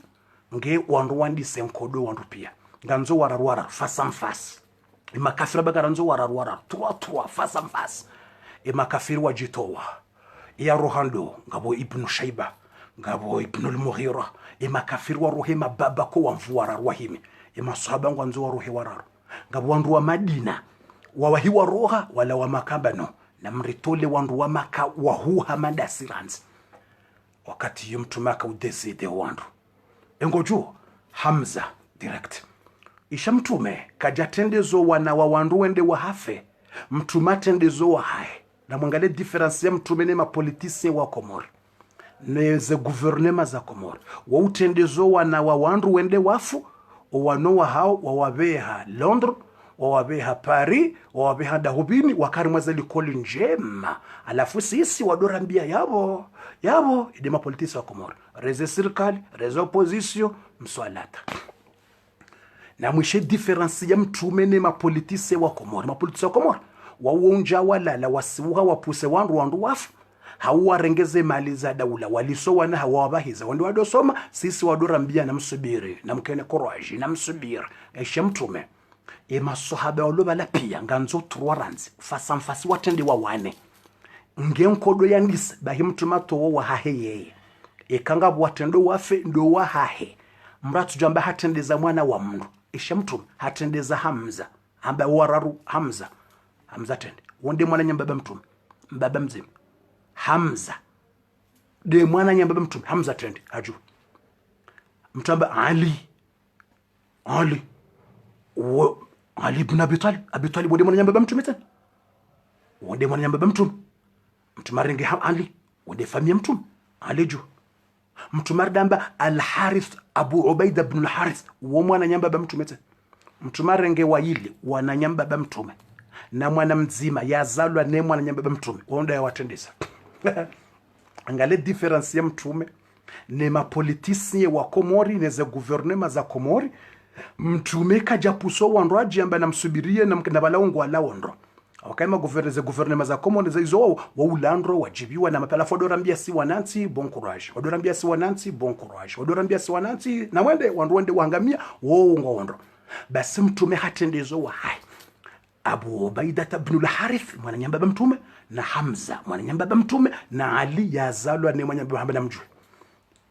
S1: nge wandu wandi senkodo wandu pia ganzo wararu face en face makafiri bagaranzo wararu turwa face en face makafiri wajitowa ya rohando ngabo Ibn Shaiba ngabo Ibn al-Mughira makafiri wa rohema baba ko wamvuara wahimi masahaba ngwanzo wa rohe wararu ngabo wandu wa Madina wawahiwa roha wala wa makambano na mritole wandu wa maka wahuha madasiranzi wakati mtume akaudeside wandu engojuo Hamza direct isha mtume kajatendezo wana wa wandu wende wahafe mtume tendezo wa hai na mwangale difference ya mtume ne mapolitisien wa Komori neze guvernema za Komori wa utendezo wana wa wandu wende wafu wanoa hao wawabeha Londres wawabeha Paris wawabeha Dahubini wakari mwazeli koli njema alafu sisi wadorambia yabo idema politisi wa Komori reze serikali reze opposition mswalata na mwishe difference ya mtume ne mapolitisi wa Komori mapolitisi wa Komori wawonja walala wasiuha wapuse wandu wafu hawarengeze mali za daula walisowa na hawabahiza wandi wadosoma sisi wadorambia na msubiri na mkene courage na msubiri esha mtume masahaba walobala pia nganzo truwaranzi fasamfasi watende wa wane ngenkodo yandisa bahi mtume to wa haheye ekanga bwatendo wafe ndo wa hahe mratu jamba hatendeza mwana wa mndu esha mtume hatendeza Hamza amba wararu Hamza tende wonde mwana nyambaba mtume mbaba mzima Hamza de mwana nyambaba mtume Hamza tende aju mtamba Ali ibn Abi Talib wonde mwana nyambaba mtume tende wonde mwana nyambaba mtume mtumarenge Ali wonde famia mtume aleju mtumardamba Al-Harith Abu Ubaida ibn Al-Harith wo mwana nyambaba mtume tende mtumarenge waili wana nyambaba mtume na mwana mzima yazalwa ne mwana nyambaba mtume wonda yawatendeza angale difference ya mtume ne mapolitisien wa Komori neze guvernema za Komori mtume kajapuso wandu ajamba na msubirie na balawongo wala wondro wakaima guvernema za Komori za izo wa ulandro wajibiwa na mapala fodorambia si wananti bon courage wadorambia si wananti bon courage wadorambia si wananti na wende wandu wende wangamia wongo wondro basi mtume hatendezo wa hai Abu Ubaida ibn al-Harith mwana nyambaba mtume na Hamza mwana nyambaba mtume na Ali yazalwa ne mwana nyambaba mjue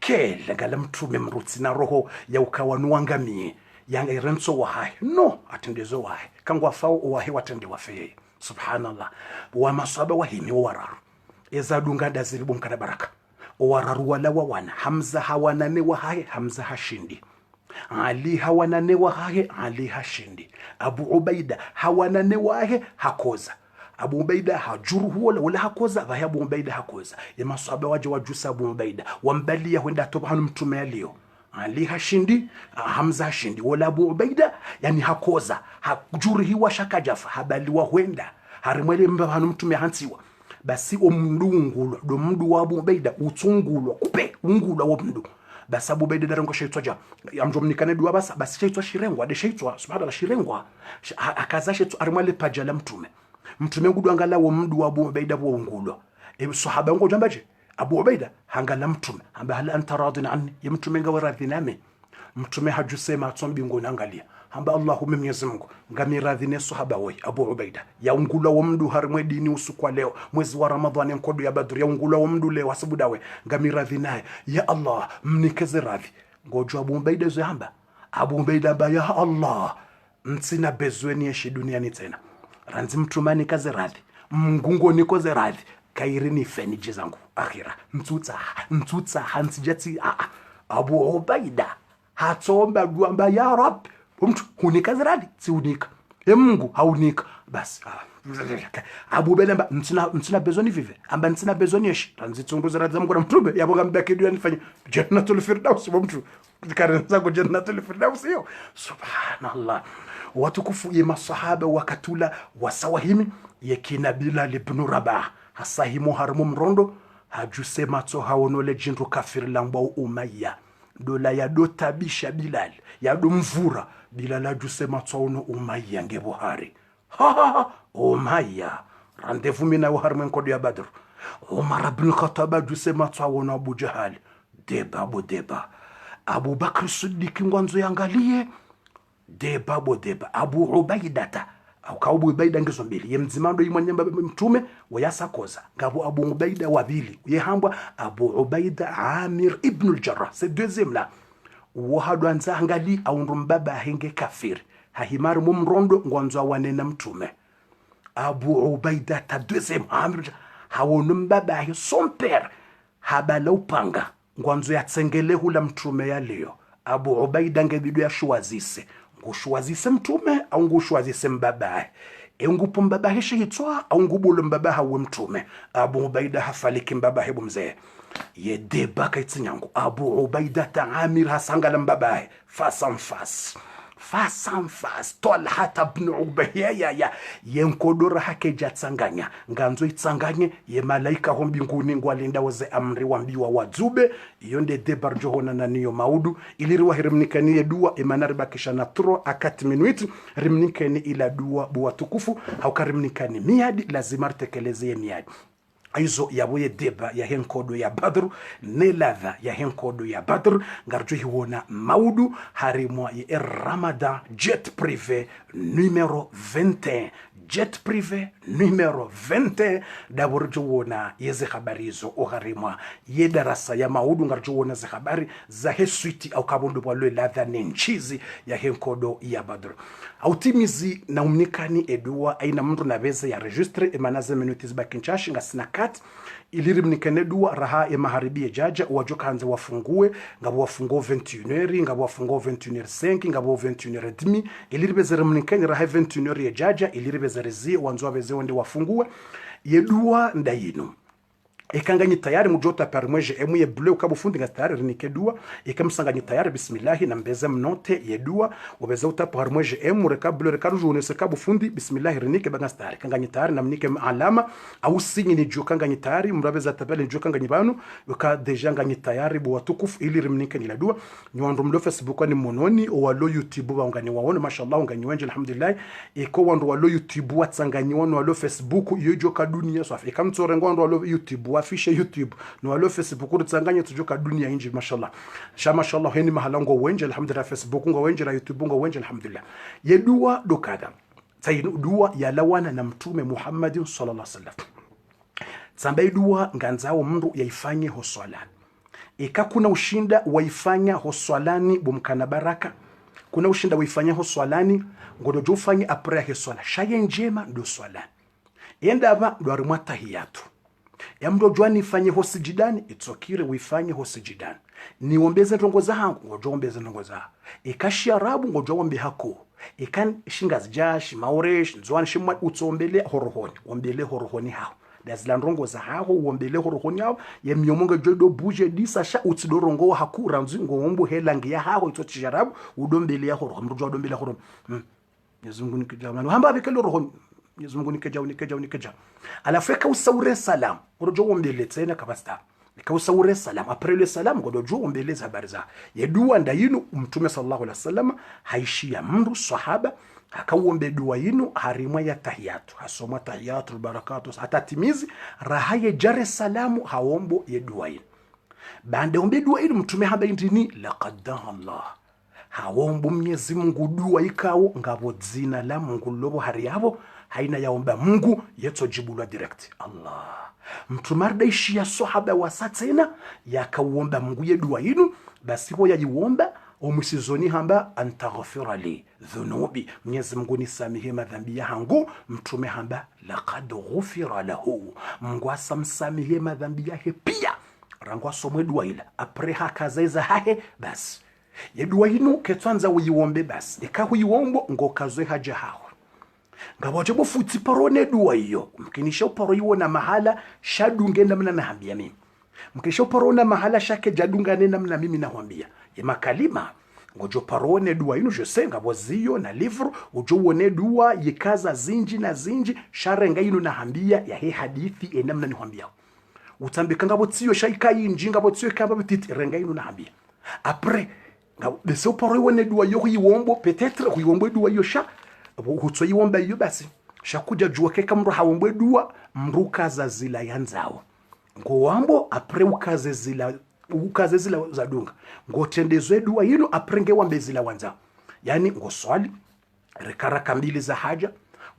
S1: kele ngala mtume mrutsi na roho ya ukawanuangamie yanga irenso wa hai no atendezo wa hai kangwa fao wa hai watende wa feye subhanallah wa masaba wa himi wararu ezadunga daziribu mkana baraka wararu wala wa wana Hamza hawanane wa hai Hamza hashindi Ali hawanane wa hai Ali hashindi Abu Ubaida hawanane wahe hakoza Abu Ubaida hajuruhu wala hakoza vahe Abu Ubaida hakoza ya masahaba waje wajusa Abu Ubaida wambalia huenda tobahanu mtume alio Ali hashindi Hamza hashindi wala Abu Ubaida yani hakoza hajuruhi wa shakajafa habaliwa huenda harimwele mbahanu mtume hansiwa basi omndungulwa do mndu wa Abu Ubaida utungulwa kupe ungulwa wa mndu basi Abu Ubaida darango shaitwa ja amjomnikane duwa basi shaitwa shirengwa de shaitwa subhanallah shirengwa akaza shaitwa arimwale pajala mtume ngudu angala wo mndu wa Abu Ubaida wo ungulwa sahaba ngo jambaje Abu Ubaida hangala mtume amba hal anta radin anni ya mtume ngawa radhi nami mtume hajusema atombi ngo nangalia amba Allahumma Mwenyezi Mungu ngamiradhi ne sahaba woi Abu Ubaida ya ungulwa wo mndu harimwe dini usiku leo mwezi wa Ramadhani nkodo ya Badr ya ungulwa wo mndu leo asabu dawe ngamiradhi naye ya Allah mnikeze radhi ngojo Abu Ubaida zihamba Abu Ubaida ba ya Allah mtsina bezweni yeshi duniani tena ranzi mtumani kaze radhi mngungo nikoze radhi kairini feni jizangu akhira mtsutsa hansijati Abu Ubaida hatomba duamba ya Rab mtu hunika ziradi si unika Mungu haunika basi Abu Ubaida mtsina bezoni vive amba mtsina bezoni yeshi tanzitunguza radhi zangu na mtume yabo gambaki dunia nifanye jannatul firdaus mtu karenza kwa jannatul firdaus hiyo subhanallah watukufu ya masahaba wakatula wasawahimi yakina Bilal ibn Rabah hasahimu harmu mrondo hajusema to hawonole jindu kafir langwa Umayya dola ya do tabisha Bilal ya do mvura Bilal hajusema to ono Umayya nge Buhari Umayya rendezvous mina wa harmu nkodo ya Badr Umar ibn Khattab hajusema to ono Abu Jahal deba Abu Bakr Siddiq ngwanzo yangalie deba Abu Ubaidata au Abu Ubaida ngizo mbili ye mzimando yimwanyamba mtume wayasakoza ngabo Abu Ubaida wabili yehambwa Abu Ubaida Amir ibn al-Jarrah c'est deuxième là wahadu anza angali au mbaba henge kafiri hahimari mumrondo ngwanzo wanena mtume Abu Ubaida ta deuxième Amr hawonum babahi son père habala upanga ngwanzo ya tsengele hula mtume ya leo. Abu Ubaida ngebidu ya shuwazise ngushwazise mtume au ngushwazise mbabahi engupo mbabahi shihitwa au ngubulu mbabaha we mtume. Abu Ubaida hafaliki mbabahi bumzee ye deba kaitsinyangu. Abu Ubaida ta Amir hasangala mbabahi face en face Talha ibn Ubaydillah yenkodora hake jatsanganya nganzo itsanganye ye malaika ho mbinguni ngwalinda waze amri wambiwa wadzube iyo nde debar johona na niyo maudu iliriwa hirimnikani dua emanari bakisha na tro akati minuit rimnikani ila dua bua tukufu haukarimnikani miadi lazima tekeleze miadi aizo yaboye deba ya henkodo ya Badr ne ladha ya henkodo ya Badr ngarjo hiwona maudu harimwa ya Ramadan jet privé numéro 21 jet privé numéro 21 daborjo wona yeze habari hizo oharimwa ye darasa ya maudu ngarjo wona ze habari za hesuiti au kabondo bwalo ladha nenchizi ya henkodo ya Badr autimizi na umnikani edua aina mtu na beze ya registre emanaze minutes bakinchashi ngasina kat ilirimnikane dua raha ya maharibie jaja wajoka hanze wafungue ngabo wafungo 21h ngabo wafungo 21h5 ngabo 21h30 iliribezeremnikane raha 21h ya jaja iliribezerezi wanzo beze wende wafungue yedua ndayino ikanganye tayari mujota parmweje emuye bleu kabufundi nga tayari rinike dua ikamsanganye tayari bismillah na mbeze mnote yedua wabeza uta parmweje emu reka bleu reka rujune se kabufundi bismillah rinike banga tayari kanganye tayari na mnike alama au sinyi ni jo kanganye tayari murabeza tabele jo kanganye banu uka deja nganye tayari bo watukufu ili rimnike ni la dua nywando mlo Facebook ni mononi o walo YouTube banganye waone mashallah nganye wenje alhamdulillah iko wando walo YouTube watsanganye wano walo Facebook yojo ka dunia so afika mtsore ngwando walo YouTube afishe YouTube no walo Facebook utsanganye tujoka dunia inji mashallah mashallah heni mahalango wenje alhamdulillah Facebook ngo wenje na YouTube ngo wenje alhamdulillah yedua dokada tayinu dua ya lawana na mtume Muhammad sallallahu alaihi wasallam tsambai dua nganzao mndu yaifanye hoswalani kuna ushinda waifanya hoswalani bumkana baraka kuna ushinda waifanya hoswalani ngodojo ufanye apre ya swala shaye njema ndo swalani yenda aba ndo arimwa tahiyatu ya mdo jwani ifanye hosijidani itsokire wifanye hosijidani niombeze ntongoza hangu ngojo ombeze ntongoza ikashia rabu ngojo ombe hako ikan shingazi jashi mauresh nzwani shimwa utsombele horohoni ombele horohoni hao dazlandrongo za hao uombele horohoni hao ye myomonga jodo buje disa sha utsidorongo hakura nzingo ombo helangi ya hao itsotisharabu udombele ya horohoni mdo odombele horohoni Mwenyezi nikijamani hamba bikelo rohoni Mwenyezi Mungu nikeja alafeka usaure salam urojo ombele tsena kabasta ikausawure salam après le salam ngodojo ombeleza habari za yedua ndayinu mtume sallallahu alaihi wasallam haishia mndu sahaba akauombe dua yinu harimwa ya tahiyatu hasoma tahiyatu barakatu atatimizi rahaye jare salamu haombo yedua yinu bande ombe dua yinu mtume haba indini laqad Allah haombo Mwenyezi Mungu dua ikawo ngabo zina la Mungu lobo hari yabo haina yaomba Mungu yetsojibulwa direct Allah mtumarda ishia sahaba wasatena yakauomba Mungu yedua yinu basi ho yajiomba omusizoni hamba antaghfira li dhunubi Mwenyezi Mungu nisamehe madhambi yangu mtume hamba laqad ghufira lahu Mungu asamsamehe madhambi yake pia rangwa somwe dua ila apre hakazaiza hahe basi yedua yinu ketwanza uyiombe basi ikahuyiombo ngokazwe haja hao ngaboje bofuti parone dua hiyo mkinisha paro hiyo na mahala shadunge namna naambia mimi mkinisha parona mahala shake jadunga namna mimi naambia ya makalima ngojo parone dua ino je senga bozio na livro ujo wone dua yikaza zinji na zinji sharenga ino naambia ya he hadithi namna niambia utambika ngabo tsiyo shaika yinjinga botsiyo kamba bititi renga ino naambia après ngabo beso paro wone dua yo yiwombo peut-être yiwombo dua yo sha hutso yiwomba iyo basi shakuja jua keka mru hawombwe dua mruka za zila yanzao ngo wambo apre ukaze zila za dunga ngo tendezwe dua yino apre nge wambe zila wanzao yani ngo swali rekaraka mbili za haja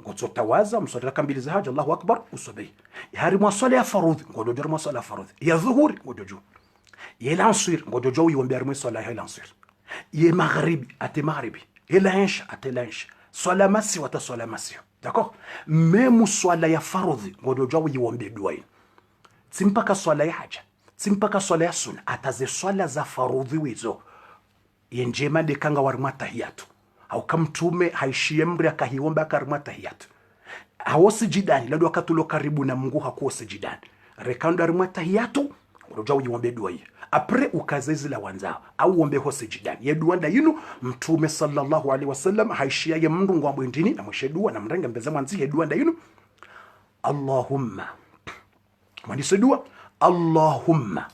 S1: ngo tsotawaza mswali mbili za haja Allahu akbar usobe yari mwaswali ya farudhi ngo dojo mwaswali ya farudhi ya dhuhuri ngo dojo ye lansir ngo dojo yiwombe yari mwaswali ya lansir ye maghribi ate maghribi ye lansha ate lansha swala masi wata swala masi d'accord. Memu swala ya faradhi ngodo jawo yiwombe dua ino tsimpaka swala ya haja tsimpaka swala ya sunna ataze swala za faradhi wizo yenjema de kanga warma tahiyatu au kamtume haishie mri akahiomba akarma tahiyatu hawosi jidani lado wakatulo karibu na Mungu hakuosi jidani rekando arma tahiyatu ngodo jawo yiwombe dua ino apre ukazezi la wanzao au uombe hose jidani yeduanda yinu mtume sallallahu alaihi wasallam haishia ye mndu ngwambo ndini na mweshedua na mrenga mbeza mwanzi yeduanda yinu Allahumma mwandise dua Allahumma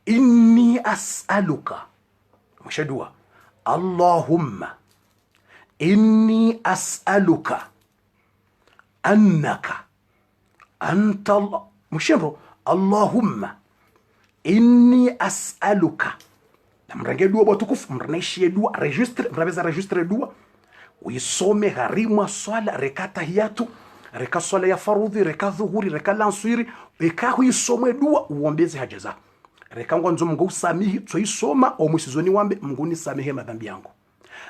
S1: inni as'aluka mweshedua Allahumma inni as'aluka annaka anta mweshemro Allahumma inni as'aluka na mrange dua bwatukufu mranaishi dua registre mrabeza registre dua uisome harima swala rekata hiyatu reka swala ya farudhi reka dhuhuri reka lanswiri reka huisome dua uombeze hajaza reka ngwanzo Mungu usamihi tsoisoma omusizoni wambe Mungu nisamehe madhambi yangu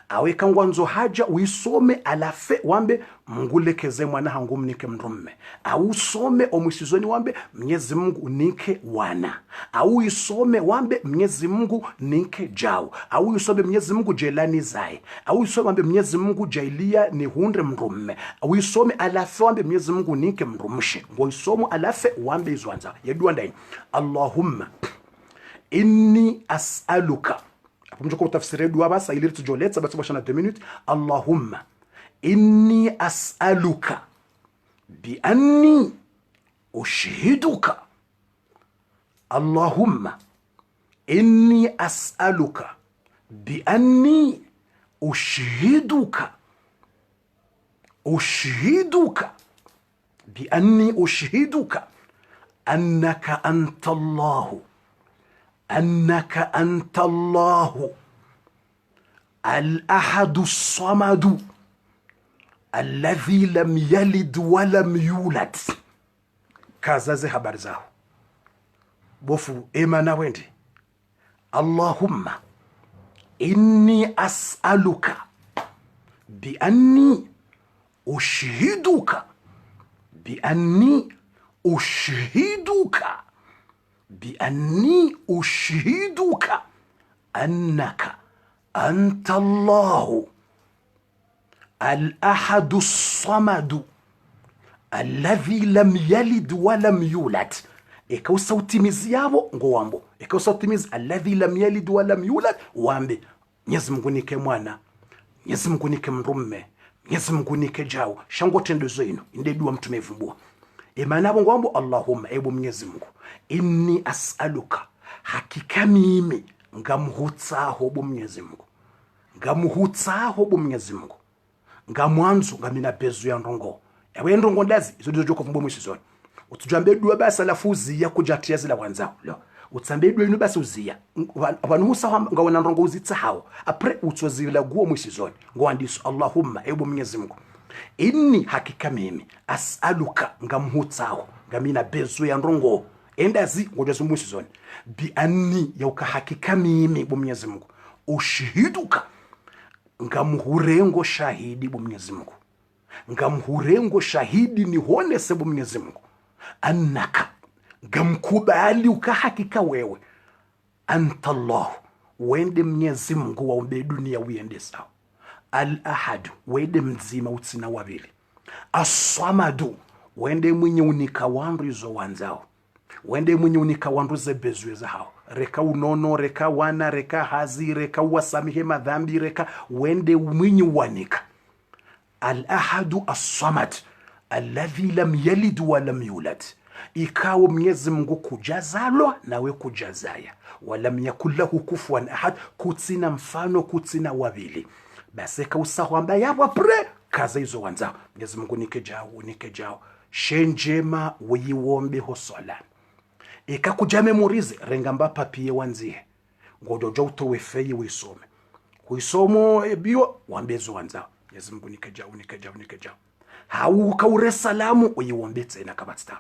S1: aweka ngwanzo haja uisome alafe wambe Mungu lekeze mwana hangu mnike mrumme au usome omusizoni wambe Mwenyezi Mungu nike wana au isome wambe Mwenyezi Mungu nike jao au isome Mwenyezi Mungu jelani zai au isome wambe Mwenyezi Mungu jailia ni hundre mrumme au isome alafe wambe Mwenyezi Mungu nike mrumshe ngo isomo alafe wambe izwanza yedua ndani Allahumma inni as'aluka apumjoko utafsiri dua basa ili tujoletsa basi bashana 2 minutes Allahumma inni as'aluka bi anni ushhiduka Allahumma inni as'aluka bi anni ushhiduka bi anni ushhiduka annaka anta Allahu أنك أنت الله الأحد الصمد الذي لم يلد ولم يولد كازازي habarizaho bofu emana wende اللهم إني أسألك بأني أشهدك بأني أشهدك أنك أنت الله الأحد الصمد الذي لم يلد ولم يولد ikaw sautimizi yabo ngo wambo ikaw sautimizi alladhi lam yalid wa lam yulad wambe Mwenyezi Mungu nike mwana Mwenyezi Mungu nike mrumme Mwenyezi Mungu nike jao shango tendo zenu inde dua mtume vumbua imana bongo wambo Allahumma ebu Mwenyezi Mungu inni as'aluka hakika mimi ngamhutsaho bo Mwenyezi Mungu ngamwanzo ngamina bezu ya ndongo ewe ndongo ndazi izo ndizo joko vumbo mwisizoni utujambe dua basa lafuzi ya kujatia zila wanzao lo utsambe dua ino basa uzia abantu husa ngawona ndongo uzitsa hawo apre utsozila guo mwisizoni ngwandiso Allahumma ebu Mwenyezi Mungu inni hakika mimi as'aluka ngamhutsaho ngamina bezu ya ndongo endazi ngojazo mwisizoni bi anni yauka hakika mimi bo Mwenyezi Mungu ushihiduka ngamhurengo shahidi bo Mwenyezi Mungu ngamhurengo shahidi ni honese bo Mwenyezi Mungu annaka ngamkubali ukahakika wewe anta Allah wende Mwenyezi Mungu waumbe dunia uende sawa al-ahad wende mzima utsina wabili as-samadu wende mwenye unika wandu izo wanzao wende mwenye unika wandu zebezu za hao reka unono reka wana reka hazi reka wasamihe madhambi reka wende mwenye wanika al-ahadu as-samad alladhi lam yalid wa lam yulad ikawo Mwenyezi Mungu kujazalwa nawe kujazaya walam yakullahu kufuwan ahad kutsina mfano kutsina wabili basi kausaho ambaye yapo pre kaza hizo wanzao Mwenyezi Mungu nike jao shenjema wiombe hosola ikakuja memorize rengamba papie wanzie ngodojo utowefeye wisome kuisomo ebio wambezo wanzao Mwenyezi Mungu nike jao hauka ure salamu uyiombe tena kabatsta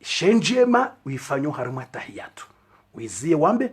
S1: shenjema uifanyo harima tahiyatu uizie wambe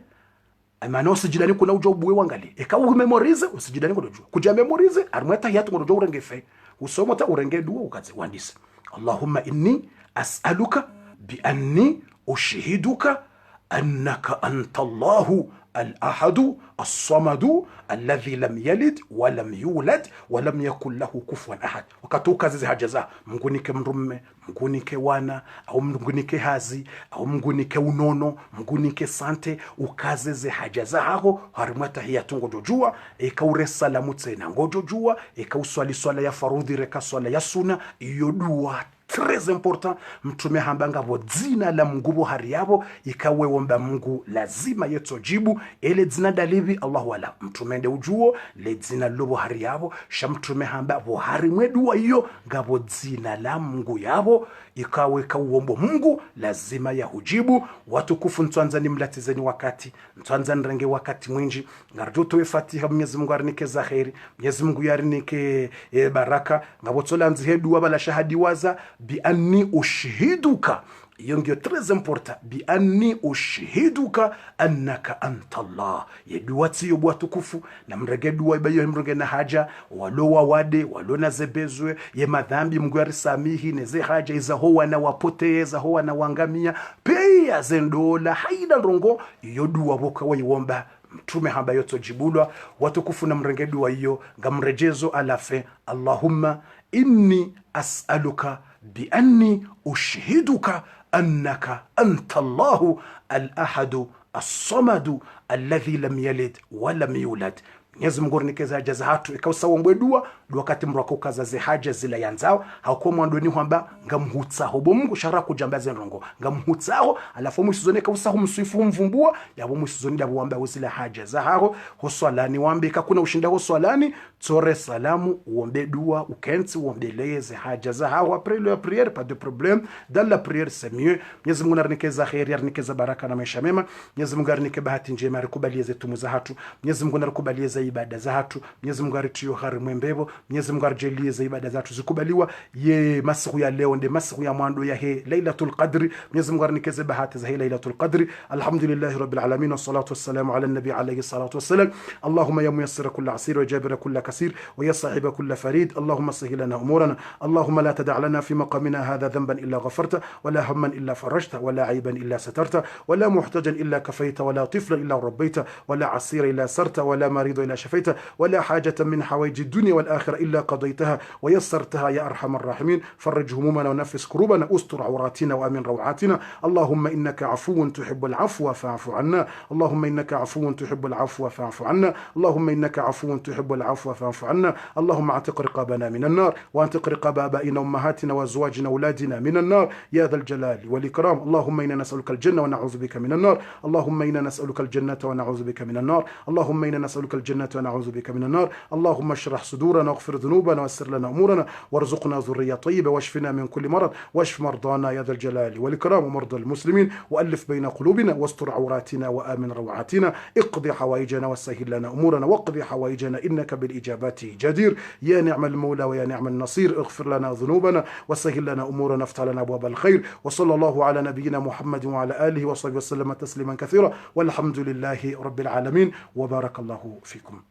S1: amana usijidani kuna ujobuwe wangali eka umemorize usijidani ngodojo kuja memorize harima tahiyatu ngodojo urengefe usomota urenge dua ukaze wandise Allahumma inni as'aluka bi anni ushihiduka annaka anta Allahu al-ahadu as-samadu alladhi lam yalid wa lam yulad wa lam yakul lahu kufuwan ahad. Wakatoka zizi haja za mngunike mrumme, mngunike wana, au mngunike hazi, au mngunike unono, mngunike sante, ukaze ze haja za hako harimata hiya tungo jojua ikaure salamu tena ngojojua ikauswali swala ya farudhi reka swala ya suna iyo dua très important. Mtume hambanga bo dzina la Mungu hari yabo ikawe womba Mungu lazima yetojibu ele dzina dalivi Allahu wala mtume nde ujuo le dzina lobo hari yabo shamtume hamba bo hari mwedua iyo ngabo dzina la Mungu yabo ikawe kawombo Mungu lazima ya hujibu. Watukufu ntwanzani mlatizeni wakati ntwanzani renge wakati mwinji ngarjoto we Fatiha. Mwenyezi Mungu arinike zaheri, Mwenyezi Mungu yarinike baraka ngabo tolanzi hedu wabala shahadi waza bi anni ushihiduka. Iyo ndio très important, bi anni ushihiduka annaka anta Allah. Yeduwati yo bwatukufu na mregedu ibayo mrege na haja walowa wade walona zebezwe ye madhambi Mungu yarisamihi neze haja izahowa na wapoteza hoa na wangamia pia zendola haida rongo iyo dua boka waiomba mtume hamba yoto jibulwa watukufu na mregedu wa iyo ngamrejezo alafe Allahumma inni as'aluka bi anni ushihiduka annaka anta Allahu al-ahadu as-samadu alladhi lam yalid wa lam yulad. Mwenyezi Mungu nikeza haja za hatu ikausawa mbwedua wakati mrako kaza haja zila yanzao hakuwa mwandoni hamba ngamhutsaho bo Mungu shara kujambaza nrongo ngamhutsaho alafu musizone kausaho msifu mvumbua yabo musizone yabo wamba uzila haja za haro hoswalani wambe kakuna ushinda hoswalani tore salamu uombe dua ukenzi uomdeleze haja za haro après la prière pas de problème dans la prière c'est mieux. Mwenyezi Mungu narnikeza khair yarnikeza baraka na maisha mema. Mwenyezi Mungu arnike bahati njema arikubalie zetu za hatu. Mwenyezi Mungu narikubalie ibada za hatu. Mwenyezi Mungu aritiyo hari mwembebo. Mwenyezi Mungu arjalie za ibada zatu zikubaliwa ye masiku ya leo nde masiku ya mwando ya he Lailatul Qadri. Mwenyezi Mungu arnikeze bahati za he Lailatul Qadri. Alhamdulillahi rabbil alamin wassalatu wassalamu ala nabi alayhi salatu wassalam. Allahumma ya muyassira kulla asir wa jabira kulla kasir wa ya sahiba kulla farid. Allahumma sahil lana umurana. Allahumma la tada' lana fi maqamina hadha dhanban illa ghafarta wa la hamman illa farajta wa la aiban illa satarta wa la muhtajan illa kafayta wa la tiflan illa rabbayta wa la asira illa sarta wa la marida illa شفيتها ولا حاجة من حوائج الدنيا والآخرة إلا قضيتها ويسرتها يا أرحم الراحمين. فرج همومنا ونفس كروبنا أستر عوراتنا وأمن روعاتنا. اللهم إنك عفو تحب العفو فاعف عنا. اللهم إنك عفو تحب العفو فاعف عنا. اللهم إنك عفو تحب العفو فاعف عنا. اللهم اعتق رقابنا من النار وانتق رقاب آبائنا وأمهاتنا وأزواجنا وأولادنا من النار يا ذا الجلال والإكرام. اللهم إنا نسألك الجنة ونعوذ بك من النار. اللهم إنا نسألك الجنة ونعوذ بك من النار. اللهم إنا نسألك الجنة ونعوذ بك من النار. اللهم اشرح صدورنا واغفر ذنوبنا ويسر لنا امورنا وارزقنا ذريه طيبه واشفنا من كل مرض واشف مرضانا يا ذا الجلال والاكرام ومرضى المسلمين والف بين قلوبنا واستر عوراتنا وامن روعاتنا. اقضي حوائجنا وسهل لنا امورنا واقضي حوائجنا انك بالاجابات جدير يا نعم المولى ويا نعم النصير. اغفر لنا ذنوبنا وسهل لنا امورنا افتح لنا ابواب الخير. وصلى الله على نبينا محمد وعلى اله وصحبه وسلم تسليما كثيرا والحمد لله رب العالمين وبارك الله فيكم.